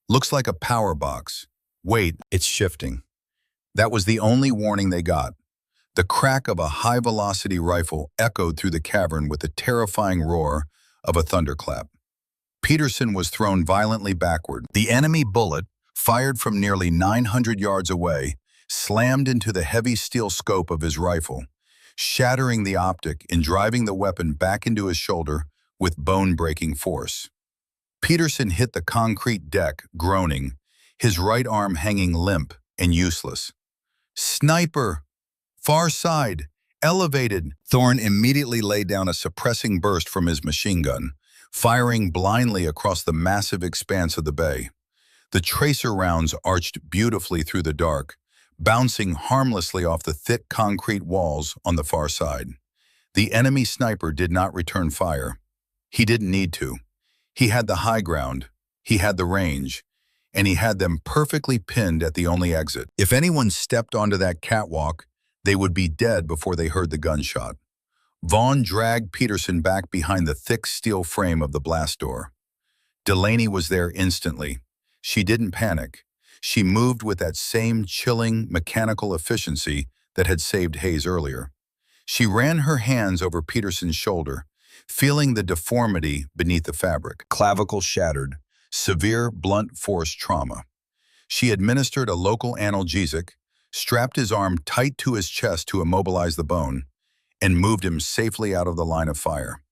Looks like a power box. Wait, it's shifting." That was the only warning they got. The crack of a high-velocity rifle echoed through the cavern with the terrifying roar of a thunderclap. Peterson was thrown violently backward. The enemy bullet, fired from nearly 900 yards away, slammed into the heavy steel scope of his rifle, shattering the optic and driving the weapon back into his shoulder with bone-breaking force. Peterson hit the concrete deck, groaning, his right arm hanging limp and useless. "Sniper! Far side! Elevated!" Thorne immediately laid down a suppressing burst from his machine gun, firing blindly across the massive expanse of the bay. The tracer rounds arched beautifully through the dark, bouncing harmlessly off the thick concrete walls on the far side. The enemy sniper did not return fire. He didn't need to. He had the high ground. He had the range. and he had them perfectly pinned at the only exit. If anyone stepped onto that catwalk, they would be dead before they heard the gunshot. Vaughn dragged Peterson back behind the thick steel frame of the blast door. Delaney was there instantly. She didn't panic. She moved with that same chilling, mechanical efficiency that had saved Hayes earlier. She ran her hands over Peterson's shoulder, feeling the deformity beneath the fabric. Clavicle shattered, severe blunt force trauma. She administered a local analgesic, strapped his arm tight to his chest to immobilize the bone, and moved him safely out of the line of fire.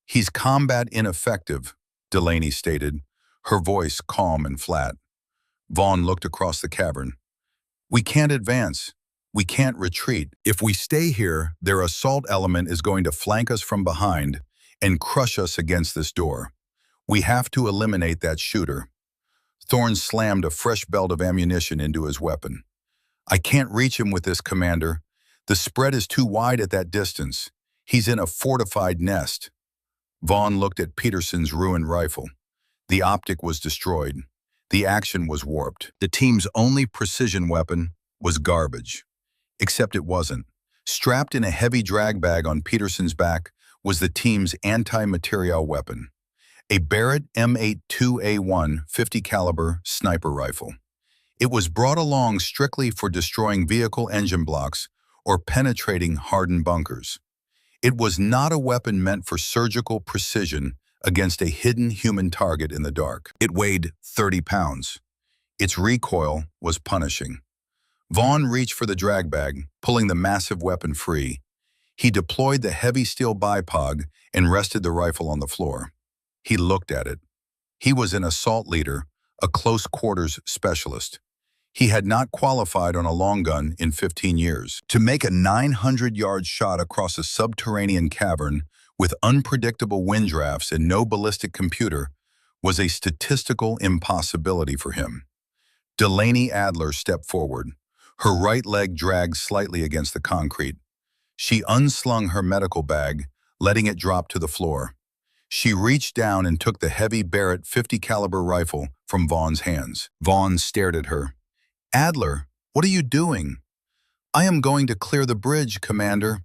"He's combat ineffective," Delaney stated, her voice calm and flat. Vaughn looked across the cavern. "We can't advance. We can't retreat. If we stay here, their assault element is going to flank us from behind and crush us against this door. We have to eliminate that shooter." Thorne slammed a fresh belt of ammunition into his weapon. "I can't reach him with this, Commander. The spread is too wide at that distance. He's in a fortified nest." Vaughn looked at Peterson's ruined rifle. The optic was destroyed. The action was warped. The team's only precision weapon was garbage. Except it wasn't. Strapped in a heavy drag bag on Peterson's back was the team's anti-materiel weapon, a Barrett M82A1 50 caliber sniper rifle. It was brought along strictly for destroying vehicle engine blocks or penetrating hardened bunkers. It was not a weapon meant for surgical precision against a hidden human target in the dark. It weighed 30 pounds. Its recoil was punishing. Vaughn reached for the drag bag, pulling the massive weapon free. He deployed the heavy steel bipod and rested the rifle on the floor. He looked at it. He was an assault leader, a close quarters specialist. He had not qualified on a long gun in 15 years. To make a 900-yard shot across a subterranean cavern with unpredictable wind drafts and no ballistic computer was a statistical impossibility for him. Delaney Adler stepped forward. Her right leg dragged slightly against the concrete. She unslung her medical bag, letting it drop to the floor. She reached down and took the heavy Barrett 50 caliber rifle from Vaughn's hands. Vaughn stared at her. "Adler, what are you doing?" "I am going to clear the bridge, Commander."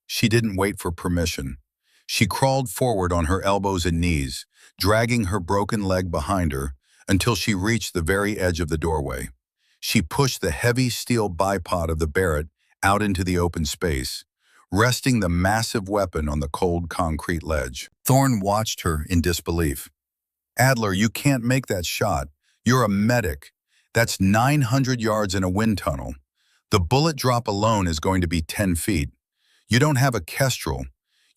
She didn't wait for permission. She crawled forward on her elbows and knees, dragging her broken leg behind her until she reached the very edge of the doorway. She pushed the heavy steel bipod of the Barrett out into the open space, resting the massive weapon on the cold concrete ledge. Thorne watched her in disbelief. "Adler, you can't make that shot. You're a medic. That's 900 yards in a wind tunnel. The bullet drop alone is going to be 10 feet. You don't have a kestrel.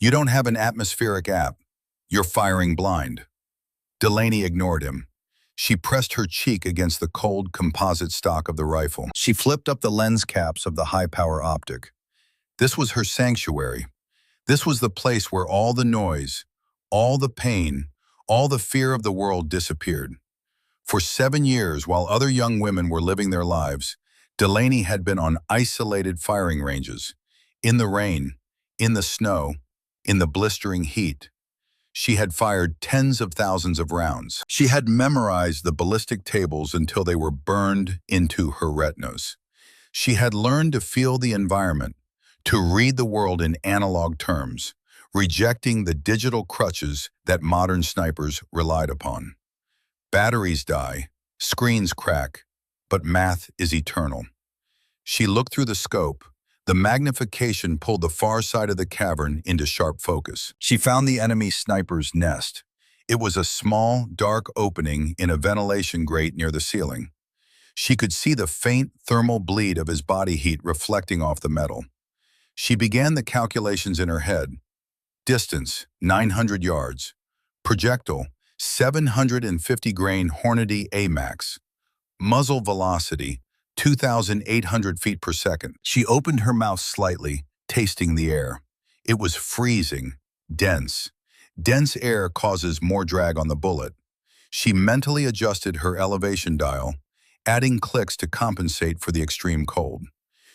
You don't have an atmospheric app. You're firing blind." Delaney ignored him. She pressed her cheek against the cold composite stock of the rifle. She flipped up the lens caps of the high-power optic. This was her sanctuary. This was the place where all the noise, all the pain, all the fear of the world disappeared. For 7 years, while other young women were living their lives, Delaney had been on isolated firing ranges, in the rain, in the snow, in the blistering heat. She had fired tens of thousands of rounds. She had memorized the ballistic tables until they were burned into her retinas. She had learned to feel the environment, to read the world in analog terms, rejecting the digital crutches that modern snipers relied upon. Batteries die, screens crack, but math is eternal. She looked through the scope. The magnification pulled the far side of the cavern into sharp focus. She found the enemy sniper's nest. It was a small, dark opening in a ventilation grate near the ceiling. She could see the faint thermal bleed of his body heat reflecting off the metal. She began the calculations in her head. Distance, 900 yards. Projectile, 750 grain Hornady AMAX. Muzzle velocity, 2,800 feet per second. She opened her mouth slightly, tasting the air. It was freezing, dense. Dense air causes more drag on the bullet. She mentally adjusted her elevation dial, adding clicks to compensate for the extreme cold.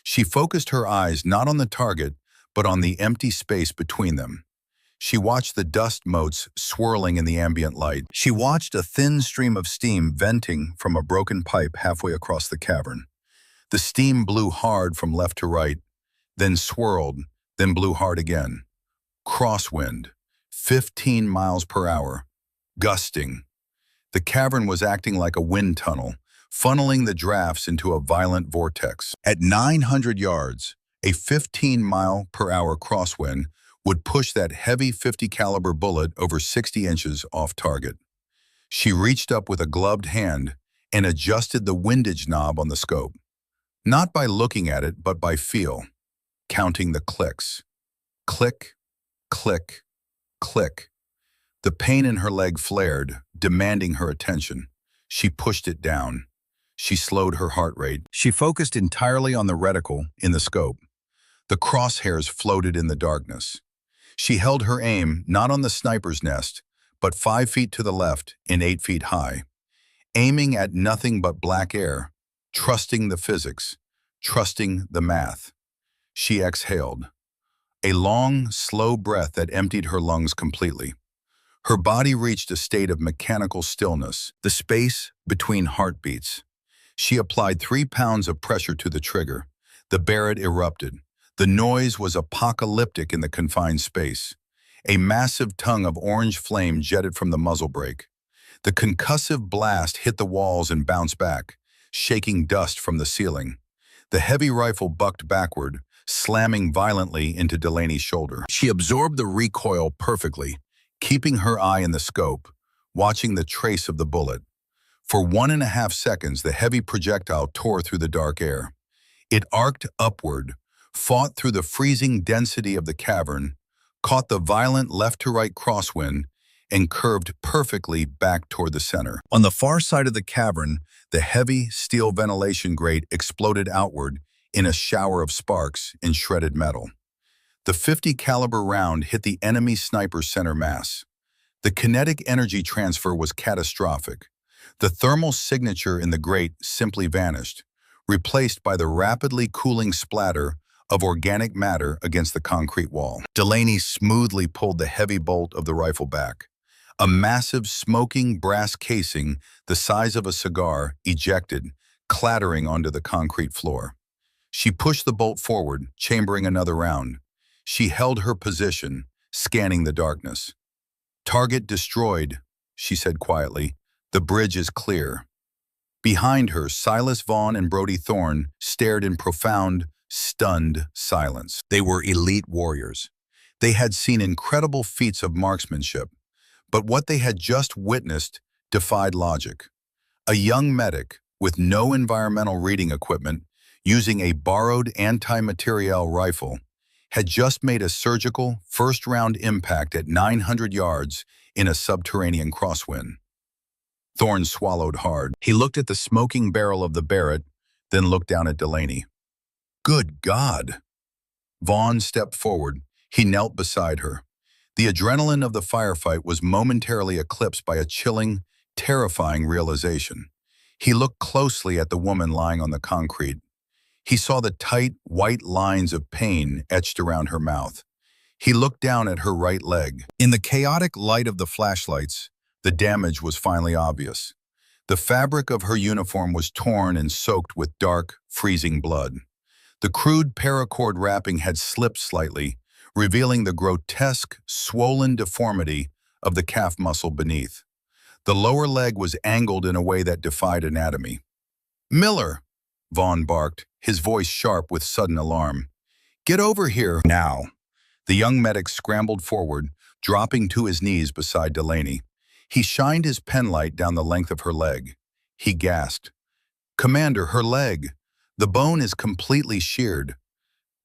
She focused her eyes not on the target, but on the empty space between them. She watched the dust motes swirling in the ambient light. She watched a thin stream of steam venting from a broken pipe halfway across the cavern. The steam blew hard from left to right, then swirled, then blew hard again. Crosswind, 15 miles per hour, gusting. The cavern was acting like a wind tunnel, funneling the drafts into a violent vortex. At 900 yards, a 15-mile-per-hour crosswind would push that heavy .50 caliber bullet over 60 inches off target. She reached up with a gloved hand and adjusted the windage knob on the scope. Not by looking at it, but by feel, counting the clicks. Click, click, click. The pain in her leg flared, demanding her attention. She pushed it down. She slowed her heart rate. She focused entirely on the reticle in the scope. The crosshairs floated in the darkness. She held her aim not on the sniper's nest, but 5 feet to the left and 8 feet high, aiming at nothing but black air, trusting the physics, trusting the math. She exhaled, a long, slow breath that emptied her lungs completely. Her body reached a state of mechanical stillness, the space between heartbeats. She applied 3 pounds of pressure to the trigger. The Barrett erupted. The noise was apocalyptic in the confined space. A massive tongue of orange flame jetted from the muzzle brake. The concussive blast hit the walls and bounced back, shaking dust from the ceiling. The heavy rifle bucked backward, slamming violently into Delaney's shoulder. She absorbed the recoil perfectly, keeping her eye in the scope, watching the trace of the bullet. For 1.5 seconds, the heavy projectile tore through the dark air. It arced upward, fought through the freezing density of the cavern, caught the violent left-to-right crosswind, and curved perfectly back toward the center. On the far side of the cavern, the heavy steel ventilation grate exploded outward in a shower of sparks and shredded metal. The .50 caliber round hit the enemy sniper's center mass. The kinetic energy transfer was catastrophic. The thermal signature in the grate simply vanished, replaced by the rapidly cooling splatter of organic matter against the concrete wall. Delaney smoothly pulled the heavy bolt of the rifle back. A massive smoking brass casing the size of a cigar ejected, clattering onto the concrete floor. She pushed the bolt forward, chambering another round. She held her position, scanning the darkness. "Target destroyed," she said quietly. "The bridge is clear." Behind her, Silas Vaughn and Brody Thorne stared in profound, stunned silence. They were elite warriors. They had seen incredible feats of marksmanship, but what they had just witnessed defied logic. A young medic with no environmental reading equipment, using a borrowed anti-materiel rifle, had just made a surgical, first-round impact at 900 yards in a subterranean crosswind. Thorne swallowed hard. He looked at the smoking barrel of the Barrett, then looked down at Delaney. "Good God!" Vaughn stepped forward. He knelt beside her. The adrenaline of the firefight was momentarily eclipsed by a chilling, terrifying realization. He looked closely at the woman lying on the concrete. He saw the tight, white lines of pain etched around her mouth. He looked down at her right leg. In the chaotic light of the flashlights, the damage was finally obvious. The fabric of her uniform was torn and soaked with dark, freezing blood. The crude paracord wrapping had slipped slightly, revealing the grotesque, swollen deformity of the calf muscle beneath. The lower leg was angled in a way that defied anatomy. "Miller!" Vaughn barked, his voice sharp with sudden alarm. "Get over here now!" The young medic scrambled forward, dropping to his knees beside Delaney. He shined his penlight down the length of her leg. He gasped. "Commander, her leg! The bone is completely sheared."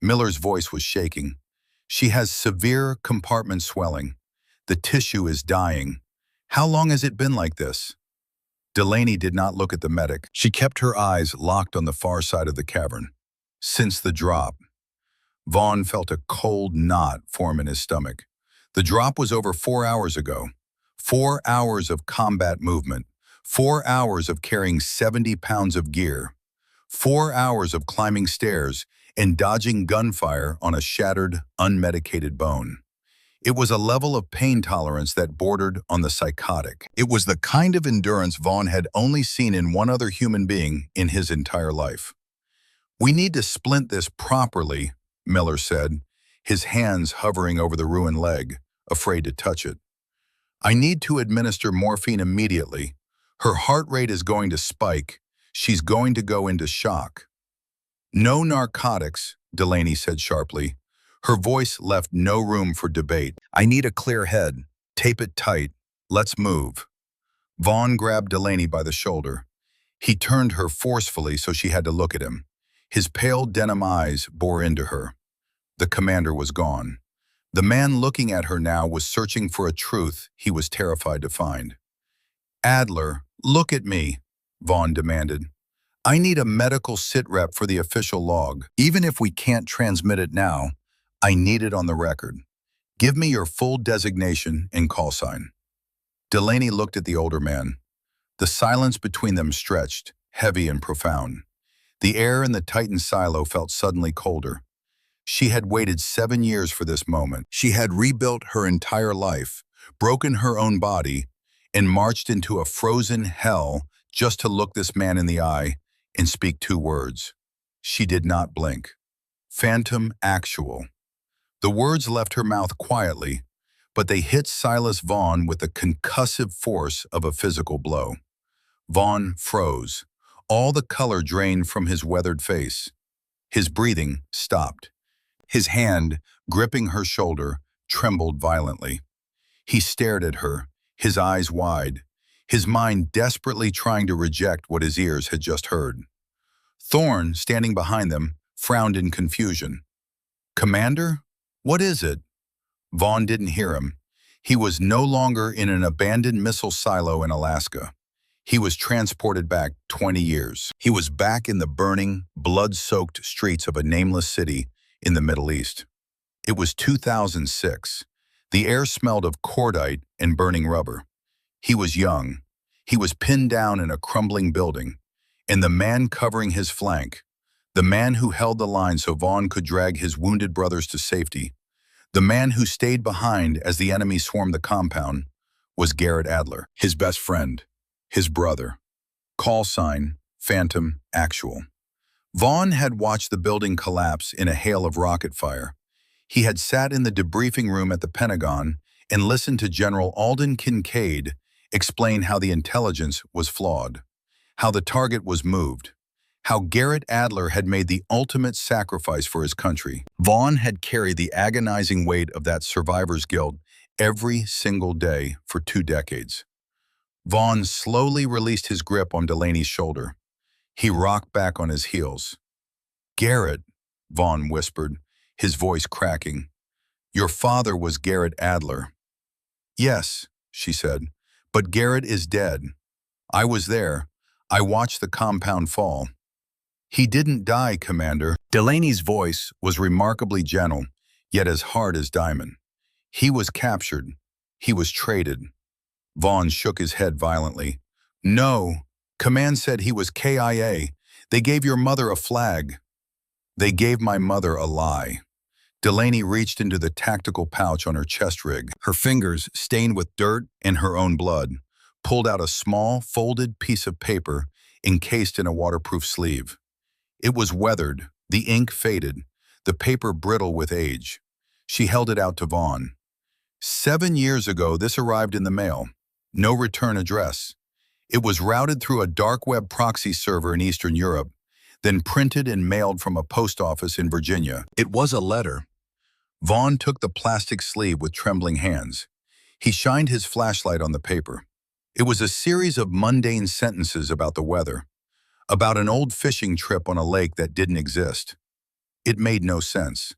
Miller's voice was shaking. "She has severe compartment swelling. The tissue is dying. How long has it been like this?" Delaney did not look at the medic. She kept her eyes locked on the far side of the cavern. "Since the drop." Vaughn felt a cold knot form in his stomach. The drop was over 4 hours ago. 4 hours of combat movement. 4 hours of carrying 70 pounds of gear. 4 hours of climbing stairs and dodging gunfire on a shattered, unmedicated bone. It was a level of pain tolerance that bordered on the psychotic. It was the kind of endurance Vaughn had only seen in one other human being in his entire life. "We need to splint this properly," Miller said, his hands hovering over the ruined leg, afraid to touch it. "I need to administer morphine immediately. Her heart rate is going to spike. She's going to go into shock." "No narcotics," Delaney said sharply. Her voice left no room for debate. "I need a clear head. Tape it tight. Let's move." Vaughn grabbed Delaney by the shoulder. He turned her forcefully so she had to look at him. His pale denim eyes bore into her. The commander was gone. The man looking at her now was searching for a truth he was terrified to find. "Adler, look at me," Vaughn demanded. "I need a medical sitrep for the official log. Even if we can't transmit it now, I need it on the record. Give me your full designation and call sign." Delaney looked at the older man. The silence between them stretched, heavy and profound. The air in the Titan silo felt suddenly colder. She had waited 7 years for this moment. She had rebuilt her entire life, broken her own body, and marched into a frozen hell just to look this man in the eye and speak 2 words. She did not blink. Phantom actual. The words left her mouth quietly, but they hit Silas Vaughn with the concussive force of a physical blow. Vaughn froze. All the color drained from his weathered face. His breathing stopped. His hand, gripping her shoulder, trembled violently. He stared at her, his eyes wide, his mind desperately trying to reject what his ears had just heard. Thorne, standing behind them, frowned in confusion. "Commander? What is it?" Vaughn didn't hear him. He was no longer in an abandoned missile silo in Alaska. He was transported back 20 years. He was back in the burning, blood-soaked streets of a nameless city in the Middle East. It was 2006. The air smelled of cordite and burning rubber. He was young. He was pinned down in a crumbling building. And the man covering his flank, the man who held the line so Vaughn could drag his wounded brothers to safety, the man who stayed behind as the enemy swarmed the compound, was Garrett Adler, his best friend, his brother. Call sign, Phantom Actual. Vaughn had watched the building collapse in a hail of rocket fire. He had sat in the debriefing room at the Pentagon and listened to General Alden Kincaid explain how the intelligence was flawed, how the target was moved, how Garrett Adler had made the ultimate sacrifice for his country. Vaughn had carried the agonizing weight of that survivor's guilt every single day for 2 decades. Vaughn slowly released his grip on Delaney's shoulder. He rocked back on his heels. "Garrett," Vaughn whispered, his voice cracking. "Your father was Garrett Adler." "Yes," she said, "but Garrett is dead. I was there. I watched the compound fall." "He didn't die, Commander." Delaney's voice was remarkably gentle, yet as hard as diamond. "He was captured. He was traded." Vaughn shook his head violently. "No. Command said he was KIA. They gave your mother a flag." "They gave my mother a lie." Delaney reached into the tactical pouch on her chest rig. Her fingers, stained with dirt and her own blood, pulled out a small, folded piece of paper encased in a waterproof sleeve. It was weathered, the ink faded, the paper brittle with age. She held it out to Vaughn. 7 years ago, this arrived in the mail. No return address. It was routed through a dark web proxy server in Eastern Europe, then printed and mailed from a post office in Virginia. It was a letter. Vaughn took the plastic sleeve with trembling hands. He shined his flashlight on the paper. It was a series of mundane sentences about the weather, about an old fishing trip on a lake that didn't exist. It made no sense.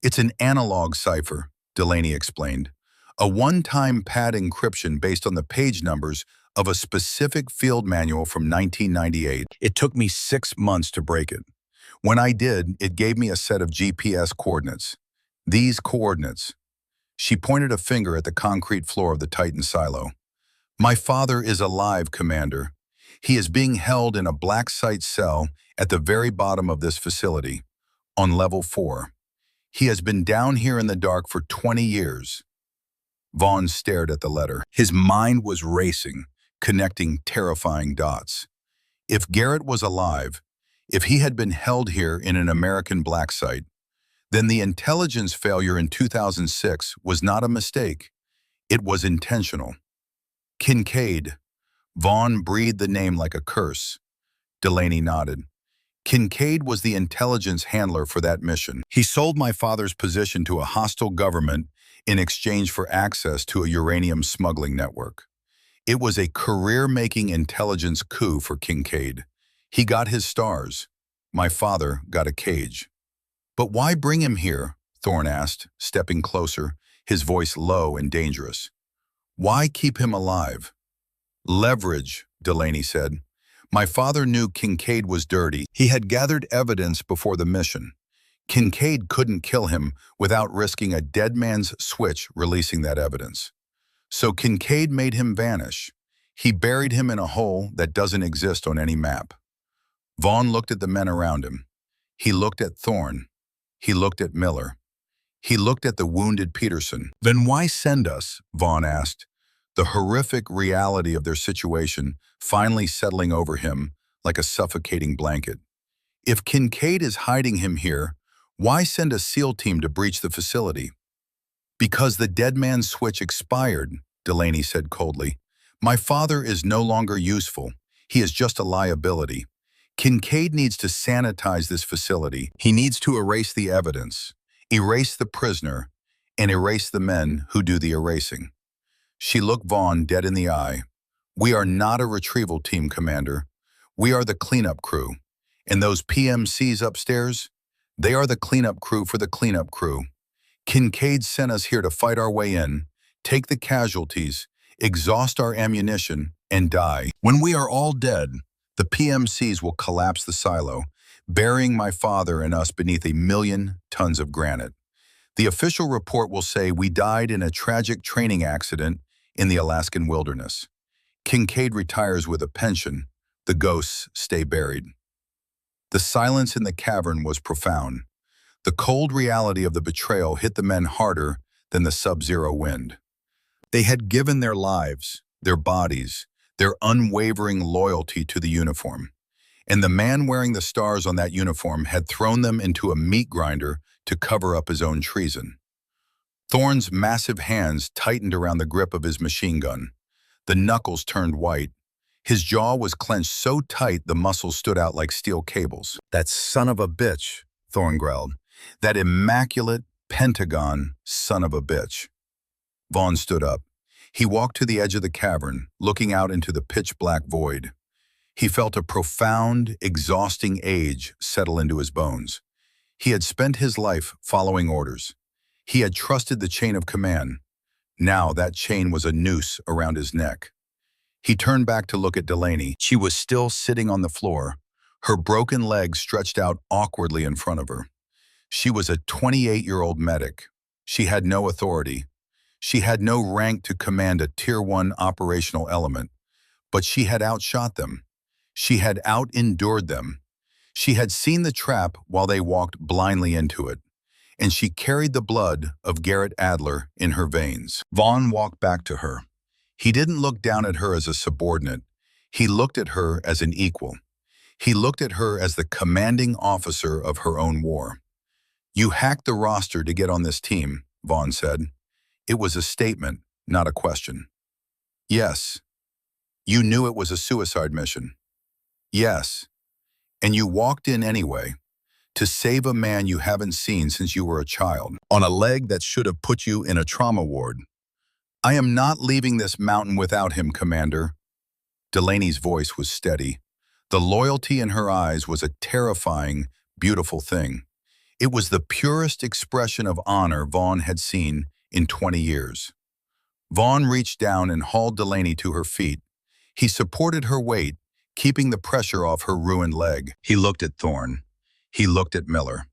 "It's an analog cipher," Delaney explained. "A one-time pad encryption based on the page numbers of a specific field manual from 1998. It took me 6 months to break it. When I did, it gave me a set of GPS coordinates. These coordinates." She pointed a finger at the concrete floor of the Titan silo. "My father is alive, Commander. He is being held in a black site cell at the very bottom of this facility, on level 4. He has been down here in the dark for 20 years. Vaughn stared at the letter. His mind was racing, connecting terrifying dots. If Garrett was alive, if he had been held here in an American black site, then the intelligence failure in 2006 was not a mistake. It was intentional. Kincaid. Vaughn breathed the name like a curse. Delaney nodded. Kincaid was the intelligence handler for that mission. He sold my father's position to a hostile government in exchange for access to a uranium smuggling network. It was a career-making intelligence coup for Kincaid. He got his stars. My father got a cage. But why bring him here? Thorne asked, stepping closer, his voice low and dangerous. Why keep him alive? Leverage, Delaney said. My father knew Kincaid was dirty. He had gathered evidence before the mission. Kincaid couldn't kill him without risking a dead man's switch releasing that evidence. So Kincaid made him vanish. He buried him in a hole that doesn't exist on any map. Vaughn looked at the men around him. He looked at Thorne. He looked at Miller. He looked at the wounded Peterson. Then why send us? Vaughn asked, the horrific reality of their situation finally settling over him like a suffocating blanket. If Kincaid is hiding him here, why send a SEAL team to breach the facility? Because the dead man's switch expired, Delaney said coldly. My father is no longer useful. He is just a liability. Kincaid needs to sanitize this facility. He needs to erase the evidence, erase the prisoner, and erase the men who do the erasing. She looked Vaughn dead in the eye. We are not a retrieval team, Commander. We are the cleanup crew. And those PMCs upstairs, they are the cleanup crew for the cleanup crew. Kincaid sent us here to fight our way in, take the casualties, exhaust our ammunition, and die. When we are all dead, the PMCs will collapse the silo, burying my father and us beneath 1,000,000 tons of granite. The official report will say we died in a tragic training accident in the Alaskan wilderness. Kincaid retires with a pension. The ghosts stay buried. The silence in the cavern was profound. The cold reality of the betrayal hit the men harder than the sub-zero wind. They had given their lives, their bodies, their unwavering loyalty to the uniform. And the man wearing the stars on that uniform had thrown them into a meat grinder to cover up his own treason. Thorne's massive hands tightened around the grip of his machine gun. The knuckles turned white. His jaw was clenched so tight the muscles stood out like steel cables. That son of a bitch, Thorne growled. That immaculate Pentagon son of a bitch. Vaughn stood up. He walked to the edge of the cavern, looking out into the pitch-black void. He felt a profound, exhausting age settle into his bones. He had spent his life following orders. He had trusted the chain of command. Now that chain was a noose around his neck. He turned back to look at Delaney. She was still sitting on the floor, her broken legs stretched out awkwardly in front of her. She was a 28-year-old medic. She had no authority. She had no rank to command a Tier 1 operational element, but she had outshot them. She had out-endured them. She had seen the trap while they walked blindly into it, and she carried the blood of Garrett Adler in her veins. Vaughn walked back to her. He didn't look down at her as a subordinate. He looked at her as an equal. He looked at her as the commanding officer of her own war. You hacked the roster to get on this team, Vaughn said. It was a statement, not a question. Yes. You knew it was a suicide mission. Yes. And you walked in anyway, to save a man you haven't seen since you were a child, on a leg that should have put you in a trauma ward. I am not leaving this mountain without him, Commander. Delaney's voice was steady. The loyalty in her eyes was a terrifying, beautiful thing. It was the purest expression of honor Vaughn had seen in 20 years. Vaughn reached down and hauled Delaney to her feet. He supported her weight, keeping the pressure off her ruined leg. He looked at Thorne. He looked at Miller.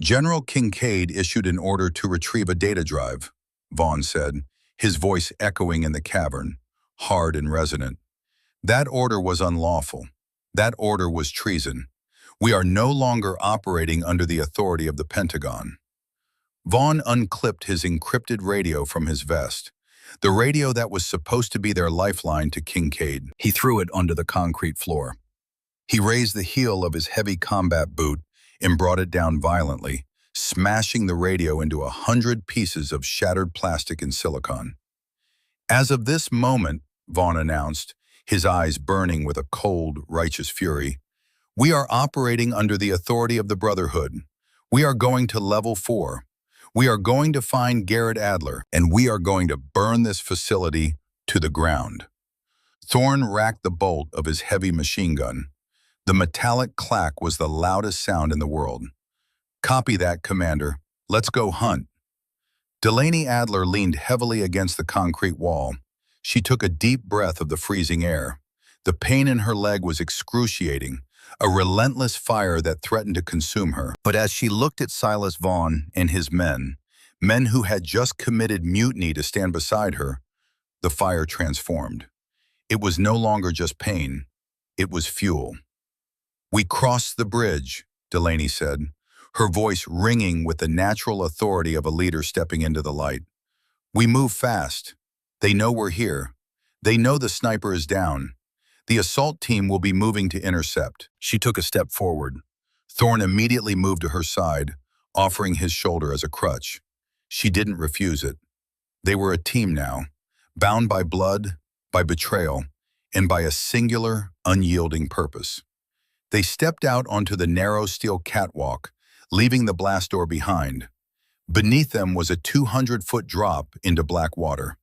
General Kincaid issued an order to retrieve a data drive, Vaughn said, his voice echoing in the cavern, hard and resonant. That order was unlawful. That order was treason. We are no longer operating under the authority of the Pentagon. Vaughn unclipped his encrypted radio from his vest, the radio that was supposed to be their lifeline to Kincaid. He threw it onto the concrete floor. He raised the heel of his heavy combat boot and brought it down violently, smashing the radio into 100 pieces of shattered plastic and silicon. As of this moment, Vaughn announced, his eyes burning with a cold, righteous fury, we are operating under the authority of the Brotherhood. We are going to level 4. We are going to find Garrett Adler, and we are going to burn this facility to the ground. Thorne racked the bolt of his heavy machine gun. The metallic clack was the loudest sound in the world. Copy that, Commander. Let's go hunt. Delaney Adler leaned heavily against the concrete wall. She took a deep breath of the freezing air. The pain in her leg was excruciating, a relentless fire that threatened to consume her. But as she looked at Silas Vaughn and his men who had just committed mutiny to stand beside her, the fire transformed. It was no longer just pain, it was fuel. We crossed the bridge, Delaney said, her voice ringing with the natural authority of a leader stepping into the light. We move fast. They know we're here. They know the sniper is down. The assault team will be moving to intercept. She took a step forward. Thorne immediately moved to her side, offering his shoulder as a crutch. She didn't refuse it. They were a team now, bound by blood, by betrayal, and by a singular, unyielding purpose. They stepped out onto the narrow steel catwalk, leaving the blast door behind. Beneath them was a 200-foot drop into black water.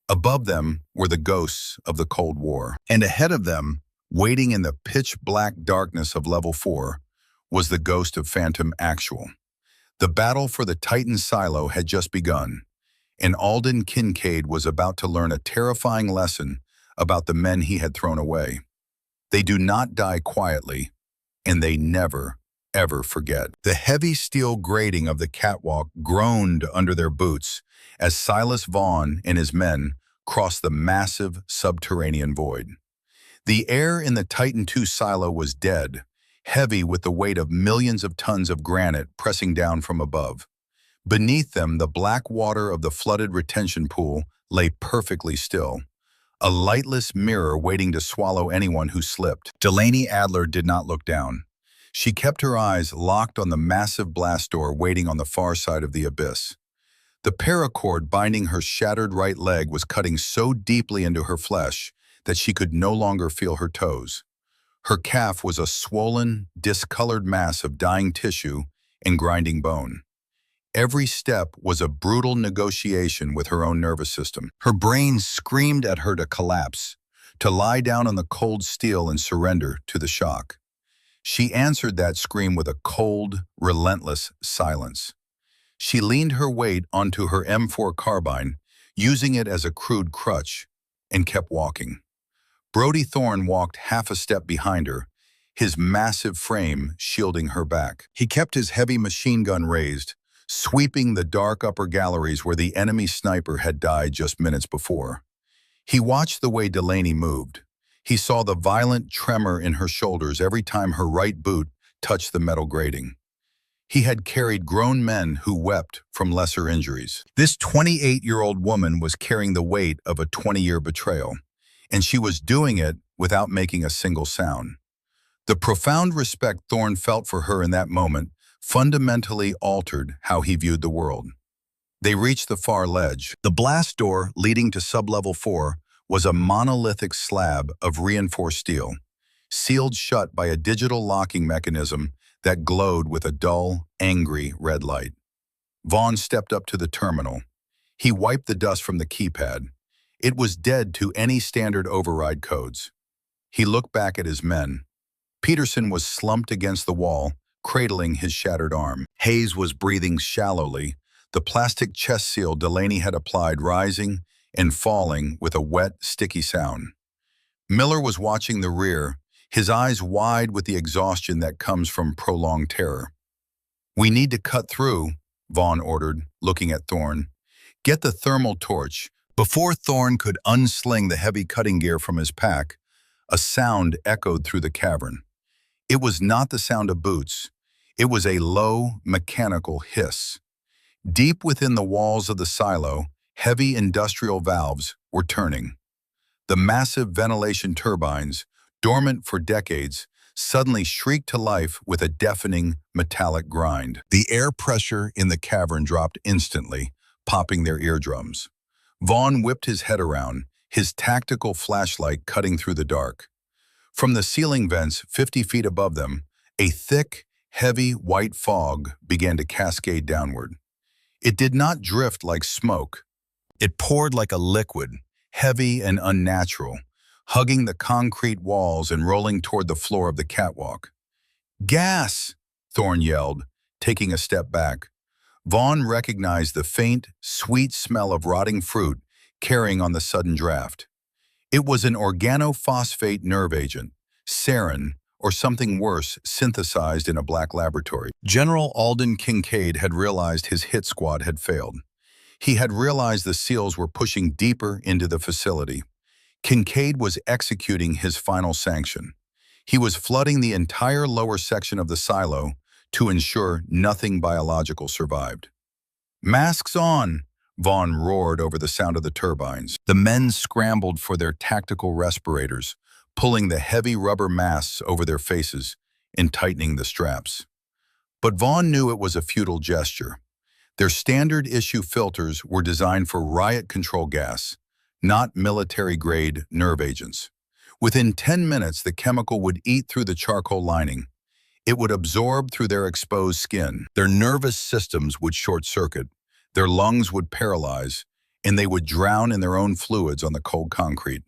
Above them were the ghosts of the Cold War. And ahead of them, waiting in the pitch-black darkness of Level 4, was the ghost of Phantom Actual. The battle for the Titan silo had just begun, and Alden Kincaid was about to learn a terrifying lesson about the men he had thrown away. They do not die quietly, and they never, ever forget. The heavy steel grating of the catwalk groaned under their boots as Silas Vaughn and his men crossed the massive subterranean void. The air in the Titan II silo was dead, heavy with the weight of millions of tons of granite pressing down from above. Beneath them, the black water of the flooded retention pool lay perfectly still, a lightless mirror waiting to swallow anyone who slipped. Delaney Adler did not look down. She kept her eyes locked on the massive blast door waiting on the far side of the abyss. The paracord binding her shattered right leg was cutting so deeply into her flesh that she could no longer feel her toes. Her calf was a swollen, discolored mass of dying tissue and grinding bone. Every step was a brutal negotiation with her own nervous system. Her brain screamed at her to collapse, to lie down on the cold steel and surrender to the shock. She answered that scream with a cold, relentless silence. She leaned her weight onto her M4 carbine, using it as a crude crutch, and kept walking. Brody Thorne walked half a step behind her, his massive frame shielding her back. He kept his heavy machine gun raised, sweeping the dark upper galleries where the enemy sniper had died just minutes before. He watched the way Delaney moved. He saw the violent tremor in her shoulders every time her right boot touched the metal grating. He had carried grown men who wept from lesser injuries. This 28-year-old woman was carrying the weight of a 20-year betrayal, and she was doing it without making a single sound. The profound respect Thorne felt for her in that moment fundamentally altered how he viewed the world. They reached the far ledge. The blast door leading to Sublevel 4 was a monolithic slab of reinforced steel, sealed shut by a digital locking mechanism that glowed with a dull, angry red light. Vaughn stepped up to the terminal. He wiped the dust from the keypad. It was dead to any standard override codes. He looked back at his men. Peterson was slumped against the wall, cradling his shattered arm. Hayes was breathing shallowly, the plastic chest seal Delaney had applied rising and falling with a wet, sticky sound. Miller was watching the rear, his eyes wide with the exhaustion that comes from prolonged terror. "We need to cut through," Vaughn ordered, looking at Thorne. "Get the thermal torch." Before Thorne could unsling the heavy cutting gear from his pack, a sound echoed through the cavern. It was not the sound of boots. It was a low, mechanical hiss. Deep within the walls of the silo, heavy industrial valves were turning. The massive ventilation turbines, dormant for decades, suddenly shrieked to life with a deafening metallic grind. The air pressure in the cavern dropped instantly, popping their eardrums. Vaughn whipped his head around, his tactical flashlight cutting through the dark. From the ceiling vents 50 feet above them, a thick, heavy white fog began to cascade downward. It did not drift like smoke. It poured like a liquid, heavy and unnatural, hugging the concrete walls and rolling toward the floor of the catwalk. "Gas!" Thorne yelled, taking a step back. Vaughn recognized the faint, sweet smell of rotting fruit carrying on the sudden draft. It was an organophosphate nerve agent, sarin, or something worse, synthesized in a black laboratory. General Alden Kincaid had realized his hit squad had failed. He had realized the SEALs were pushing deeper into the facility. Kincaid was executing his final sanction. He was flooding the entire lower section of the silo to ensure nothing biological survived. "Masks on!" Vaughn roared over the sound of the turbines. The men scrambled for their tactical respirators, pulling the heavy rubber masks over their faces and tightening the straps. But Vaughn knew it was a futile gesture. Their standard-issue filters were designed for riot control gas, not military-grade nerve agents. Within 10 minutes, the chemical would eat through the charcoal lining. It would absorb through their exposed skin. Their nervous systems would short-circuit, their lungs would paralyze, and they would drown in their own fluids on the cold concrete.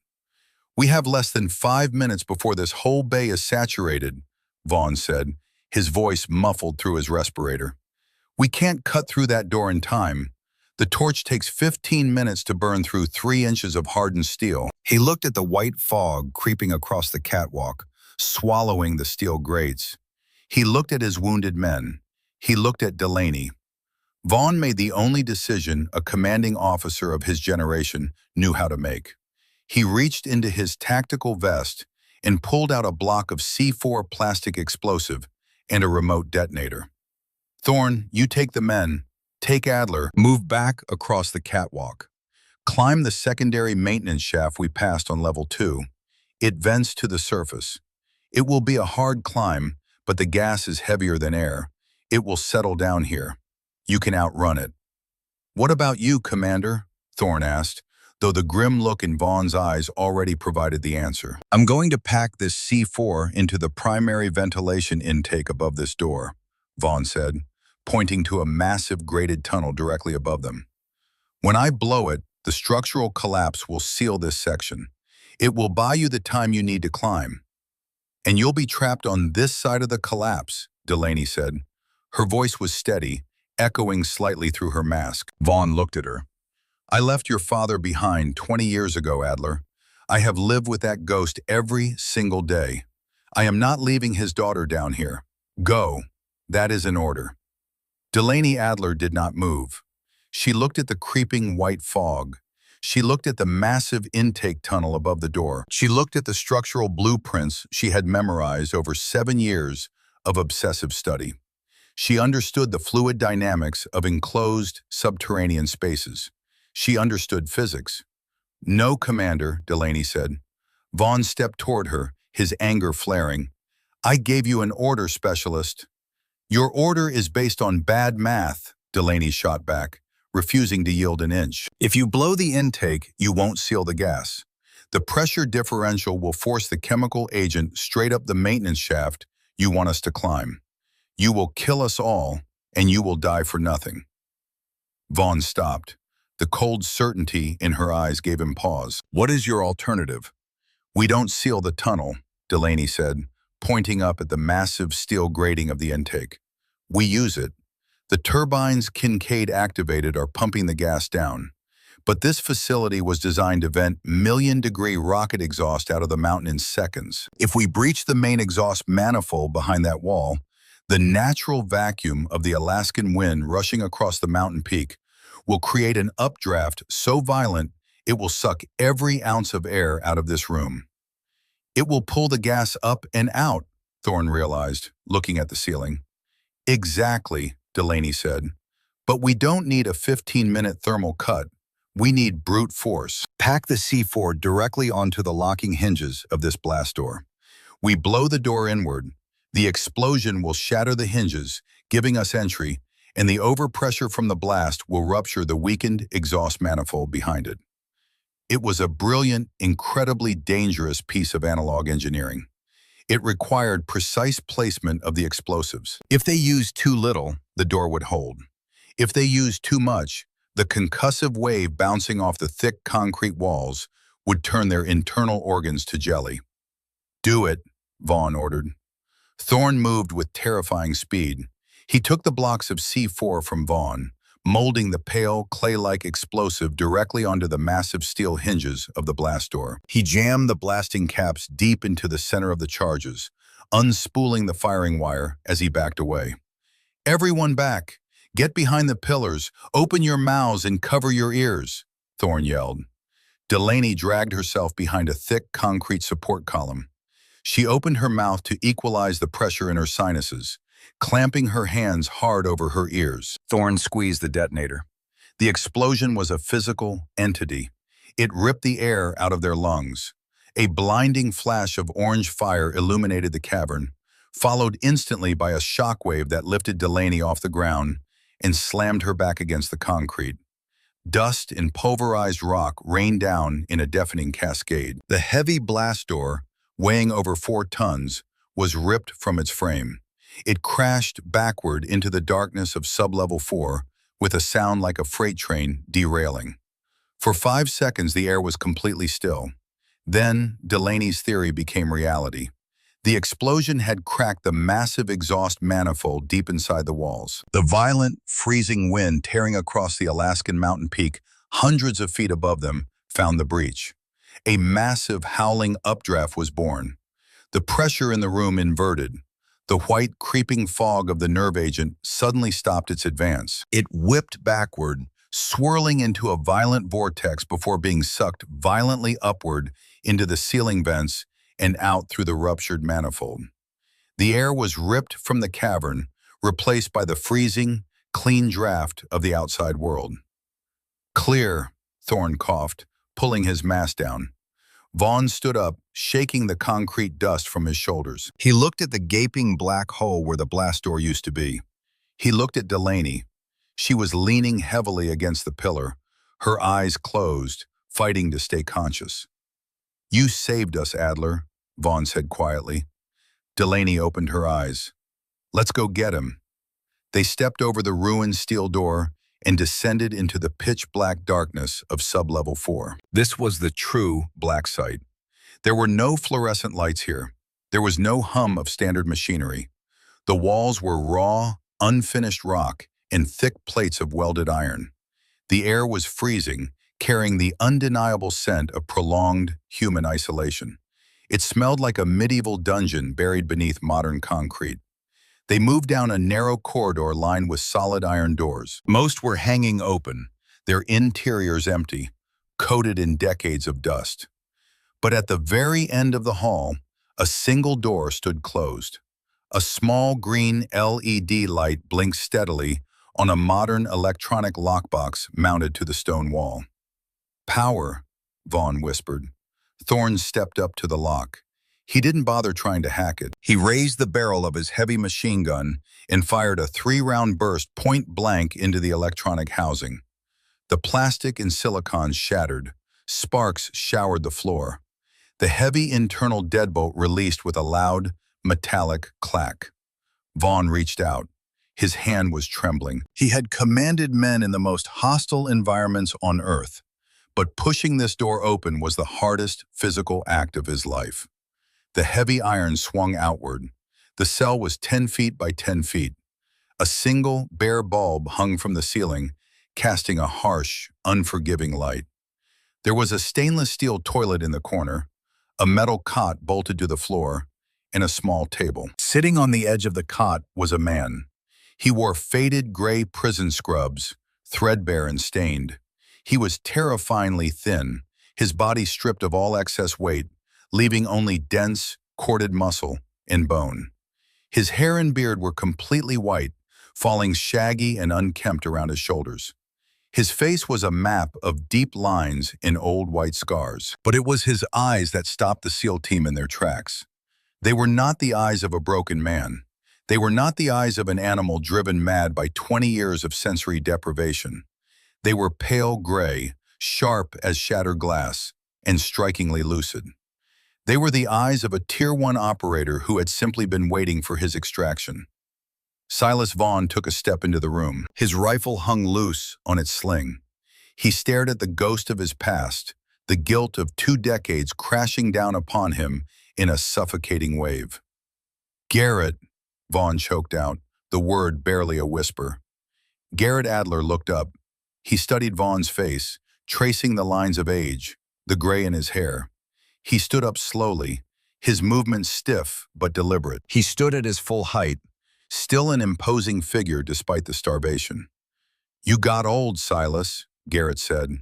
"We have less than 5 minutes before this whole bay is saturated," Vaughn said, his voice muffled through his respirator. "We can't cut through that door in time. The torch takes 15 minutes to burn through 3 inches of hardened steel." He looked at the white fog creeping across the catwalk, swallowing the steel grates. He looked at his wounded men. He looked at Delaney. Vaughn made the only decision a commanding officer of his generation knew how to make. He reached into his tactical vest and pulled out a block of C4 plastic explosive and a remote detonator. "Thorne, you take the men. Take Adler. Move back across the catwalk. Climb the secondary maintenance shaft we passed on level 2. It vents to the surface. It will be a hard climb, but the gas is heavier than air. It will settle down here. You can outrun it." "What about you, Commander?" Thorne asked, though the grim look in Vaughn's eyes already provided the answer. "I'm going to pack this C4 into the primary ventilation intake above this door," Vaughn said, pointing to a massive grated tunnel directly above them. "When I blow it, the structural collapse will seal this section. It will buy you the time you need to climb. And you'll be trapped on this side of the collapse," Delaney said. Her voice was steady, echoing slightly through her mask. Vaughn looked at her. "I left your father behind 20 years ago, Adler. I have lived with that ghost every single day. I am not leaving his daughter down here. Go. That is an order." Delaney Adler did not move. She looked at the creeping white fog. She looked at the massive intake tunnel above the door. She looked at the structural blueprints she had memorized over 7 years of obsessive study. She understood the fluid dynamics of enclosed subterranean spaces. She understood physics. "No, Commander," Delaney said. Vaughn stepped toward her, his anger flaring. "I gave you an order, Specialist." "Your order is based on bad math," Delaney shot back, refusing to yield an inch. "If you blow the intake, you won't seal the gas. The pressure differential will force the chemical agent straight up the maintenance shaft you want us to climb. You will kill us all, and you will die for nothing." Vaughn stopped. The cold certainty in her eyes gave him pause. "What is your alternative?" "We don't seal the tunnel," Delaney said, pointing up at the massive steel grating of the intake. "We use it. The turbines Kincaid activated are pumping the gas down. But this facility was designed to vent million-degree rocket exhaust out of the mountain in seconds. If we breach the main exhaust manifold behind that wall, the natural vacuum of the Alaskan wind rushing across the mountain peak will create an updraft so violent it will suck every ounce of air out of this room. It will pull the gas up and out," Thorne realized, looking at the ceiling. "Exactly," Delaney said. But we don't need a 15-minute thermal cut. We need brute force. Pack the C4 directly onto the locking hinges of this blast door. We blow the door inward. The explosion will shatter the hinges, giving us entry, and the overpressure from the blast will rupture the weakened exhaust manifold behind it. It was a brilliant, incredibly dangerous piece of analog engineering. It required precise placement of the explosives. If they used too little, the door would hold. If they used too much, the concussive wave bouncing off the thick concrete walls would turn their internal organs to jelly. "Do it," Vaughn ordered. Thorne moved with terrifying speed. He took the blocks of C4 from Vaughn, molding the pale, clay-like explosive directly onto the massive steel hinges of the blast door. He jammed the blasting caps deep into the center of the charges, unspooling the firing wire as he backed away. "Everyone back! Get behind the pillars! Open your mouths and cover your ears!" Thorne yelled. Delaney dragged herself behind a thick concrete support column. She opened her mouth to equalize the pressure in her sinuses, clamping her hands hard over her ears. Thorne squeezed the detonator. The explosion was a physical entity. It ripped the air out of their lungs. A blinding flash of orange fire illuminated the cavern, followed instantly by a shockwave that lifted Delaney off the ground and slammed her back against the concrete. Dust and pulverized rock rained down in a deafening cascade. The heavy blast door, weighing over 4 tons, was ripped from its frame. It crashed backward into the darkness of sublevel 4 with a sound like a freight train derailing. For 5 seconds, the air was completely still. Then, Delaney's theory became reality. The explosion had cracked the massive exhaust manifold deep inside the walls. The violent, freezing wind tearing across the Alaskan mountain peak hundreds of feet above them found the breach. A massive, howling updraft was born. The pressure in the room inverted. The white, creeping fog of the nerve agent suddenly stopped its advance. It whipped backward, swirling into a violent vortex before being sucked violently upward into the ceiling vents and out through the ruptured manifold. The air was ripped from the cavern, replaced by the freezing, clean draft of the outside world. "Clear," Thorne coughed, pulling his mask down. Vaughn stood up, shaking the concrete dust from his shoulders. He looked at the gaping black hole where the blast door used to be. He looked at Delaney. She was leaning heavily against the pillar, her eyes closed, fighting to stay conscious. "You saved us, Adler," Vaughn said quietly. Delaney opened her eyes. "Let's go get him." They stepped over the ruined steel door and descended into the pitch-black darkness of sublevel 4. This was the true black site. There were no fluorescent lights here. There was no hum of standard machinery. The walls were raw, unfinished rock and thick plates of welded iron. The air was freezing, carrying the undeniable scent of prolonged human isolation. It smelled like a medieval dungeon buried beneath modern concrete. They moved down a narrow corridor lined with solid iron doors. Most were hanging open, their interiors empty, coated in decades of dust. But at the very end of the hall, a single door stood closed. A small green LED light blinked steadily on a modern electronic lockbox mounted to the stone wall. "Power," Vaughn whispered. Thorne stepped up to the lock. He didn't bother trying to hack it. He raised the barrel of his heavy machine gun and fired a 3-round burst point blank into the electronic housing. The plastic and silicon shattered. Sparks showered the floor. The heavy internal deadbolt released with a loud, metallic clack. Vaughn reached out. His hand was trembling. He had commanded men in the most hostile environments on Earth, but pushing this door open was the hardest physical act of his life. The heavy iron swung outward. The cell was 10 feet by 10 feet. A single, bare bulb hung from the ceiling, casting a harsh, unforgiving light. There was a stainless steel toilet in the corner, a metal cot bolted to the floor, and a small table. Sitting on the edge of the cot was a man. He wore faded gray prison scrubs, threadbare and stained. He was terrifyingly thin, his body stripped of all excess weight, leaving only dense, corded muscle and bone. His hair and beard were completely white, falling shaggy and unkempt around his shoulders. His face was a map of deep lines in old white scars, but it was his eyes that stopped the SEAL team in their tracks. They were not the eyes of a broken man. They were not the eyes of an animal driven mad by 20 years of sensory deprivation. They were pale gray, sharp as shattered glass, and strikingly lucid. They were the eyes of a Tier 1 operator who had simply been waiting for his extraction. Silas Vaughn took a step into the room. His rifle hung loose on its sling. He stared at the ghost of his past, the guilt of 2 decades crashing down upon him in a suffocating wave. "Garrett," Vaughn choked out, the word barely a whisper. Garrett Adler looked up. He studied Vaughn's face, tracing the lines of age, the gray in his hair. He stood up slowly, his movements stiff but deliberate. He stood at his full height, still an imposing figure despite the starvation. "You got old, Silas," Garrett said.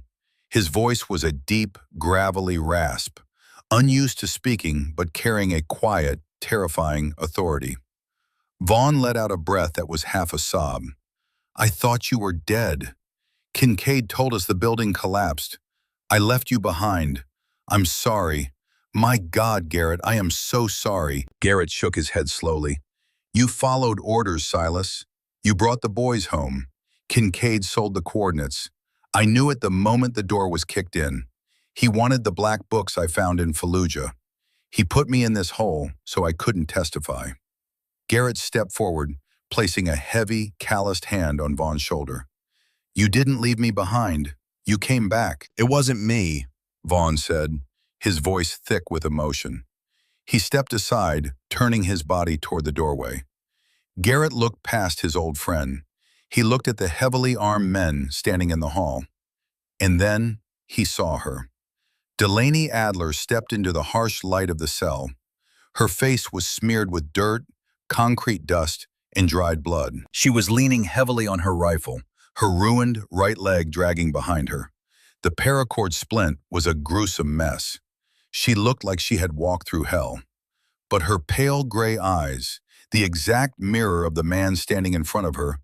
His voice was a deep, gravelly rasp, unused to speaking but carrying a quiet, terrifying authority. Vaughn let out a breath that was half a sob. "I thought you were dead. Kincaid told us the building collapsed. I left you behind. I'm sorry. My God, Garrett, I am so sorry." Garrett shook his head slowly. "You followed orders, Silas. You brought the boys home. Kincaid sold the coordinates. I knew it the moment the door was kicked in. He wanted the black books I found in Fallujah. He put me in this hole so I couldn't testify." Garrett stepped forward, placing a heavy, calloused hand on Vaughn's shoulder. "You didn't leave me behind. You came back." "It wasn't me," Vaughn said, his voice thick with emotion. He stepped aside, turning his body toward the doorway. Garrett looked past his old friend. He looked at the heavily armed men standing in the hall. And then he saw her. Delaney Adler stepped into the harsh light of the cell. Her face was smeared with dirt, concrete dust, and dried blood. She was leaning heavily on her rifle, her ruined right leg dragging behind her. The paracord splint was a gruesome mess. She looked like she had walked through hell. But her pale gray eyes, the exact mirror of the man standing in front of her,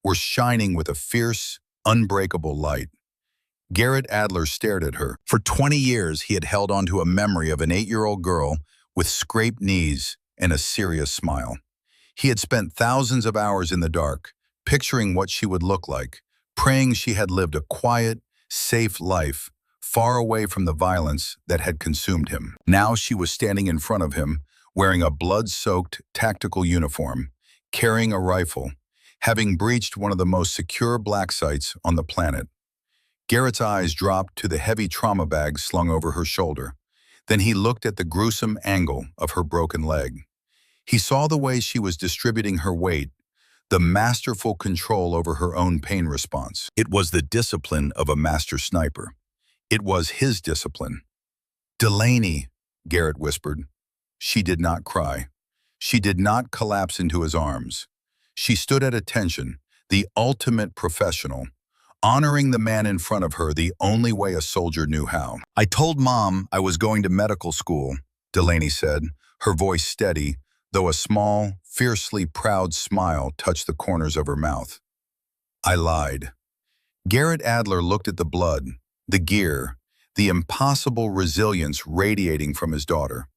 were shining with a fierce, unbreakable light. Garrett Adler stared at her. For 20 years, he had held on to a memory of an 8-year-old girl with scraped knees and a serious smile. He had spent thousands of hours in the dark, picturing what she would look like, praying she had lived a quiet, safe life, far away from the violence that had consumed him. Now she was standing in front of him, wearing a blood-soaked tactical uniform, carrying a rifle, having breached one of the most secure black sites on the planet. Garrett's eyes dropped to the heavy trauma bag slung over her shoulder. Then he looked at the gruesome angle of her broken leg. He saw the way she was distributing her weight, the masterful control over her own pain response. It was the discipline of a master sniper. It was his discipline. "Delaney," Garrett whispered. She did not cry. She did not collapse into his arms. She stood at attention, the ultimate professional, honoring the man in front of her the only way a soldier knew how. "I told Mom I was going to medical school," Delaney said, her voice steady, though a small, fiercely proud smile touched the corners of her mouth. "I lied." Garrett Adler looked at the blood, the gear, the impossible resilience radiating from his daughter.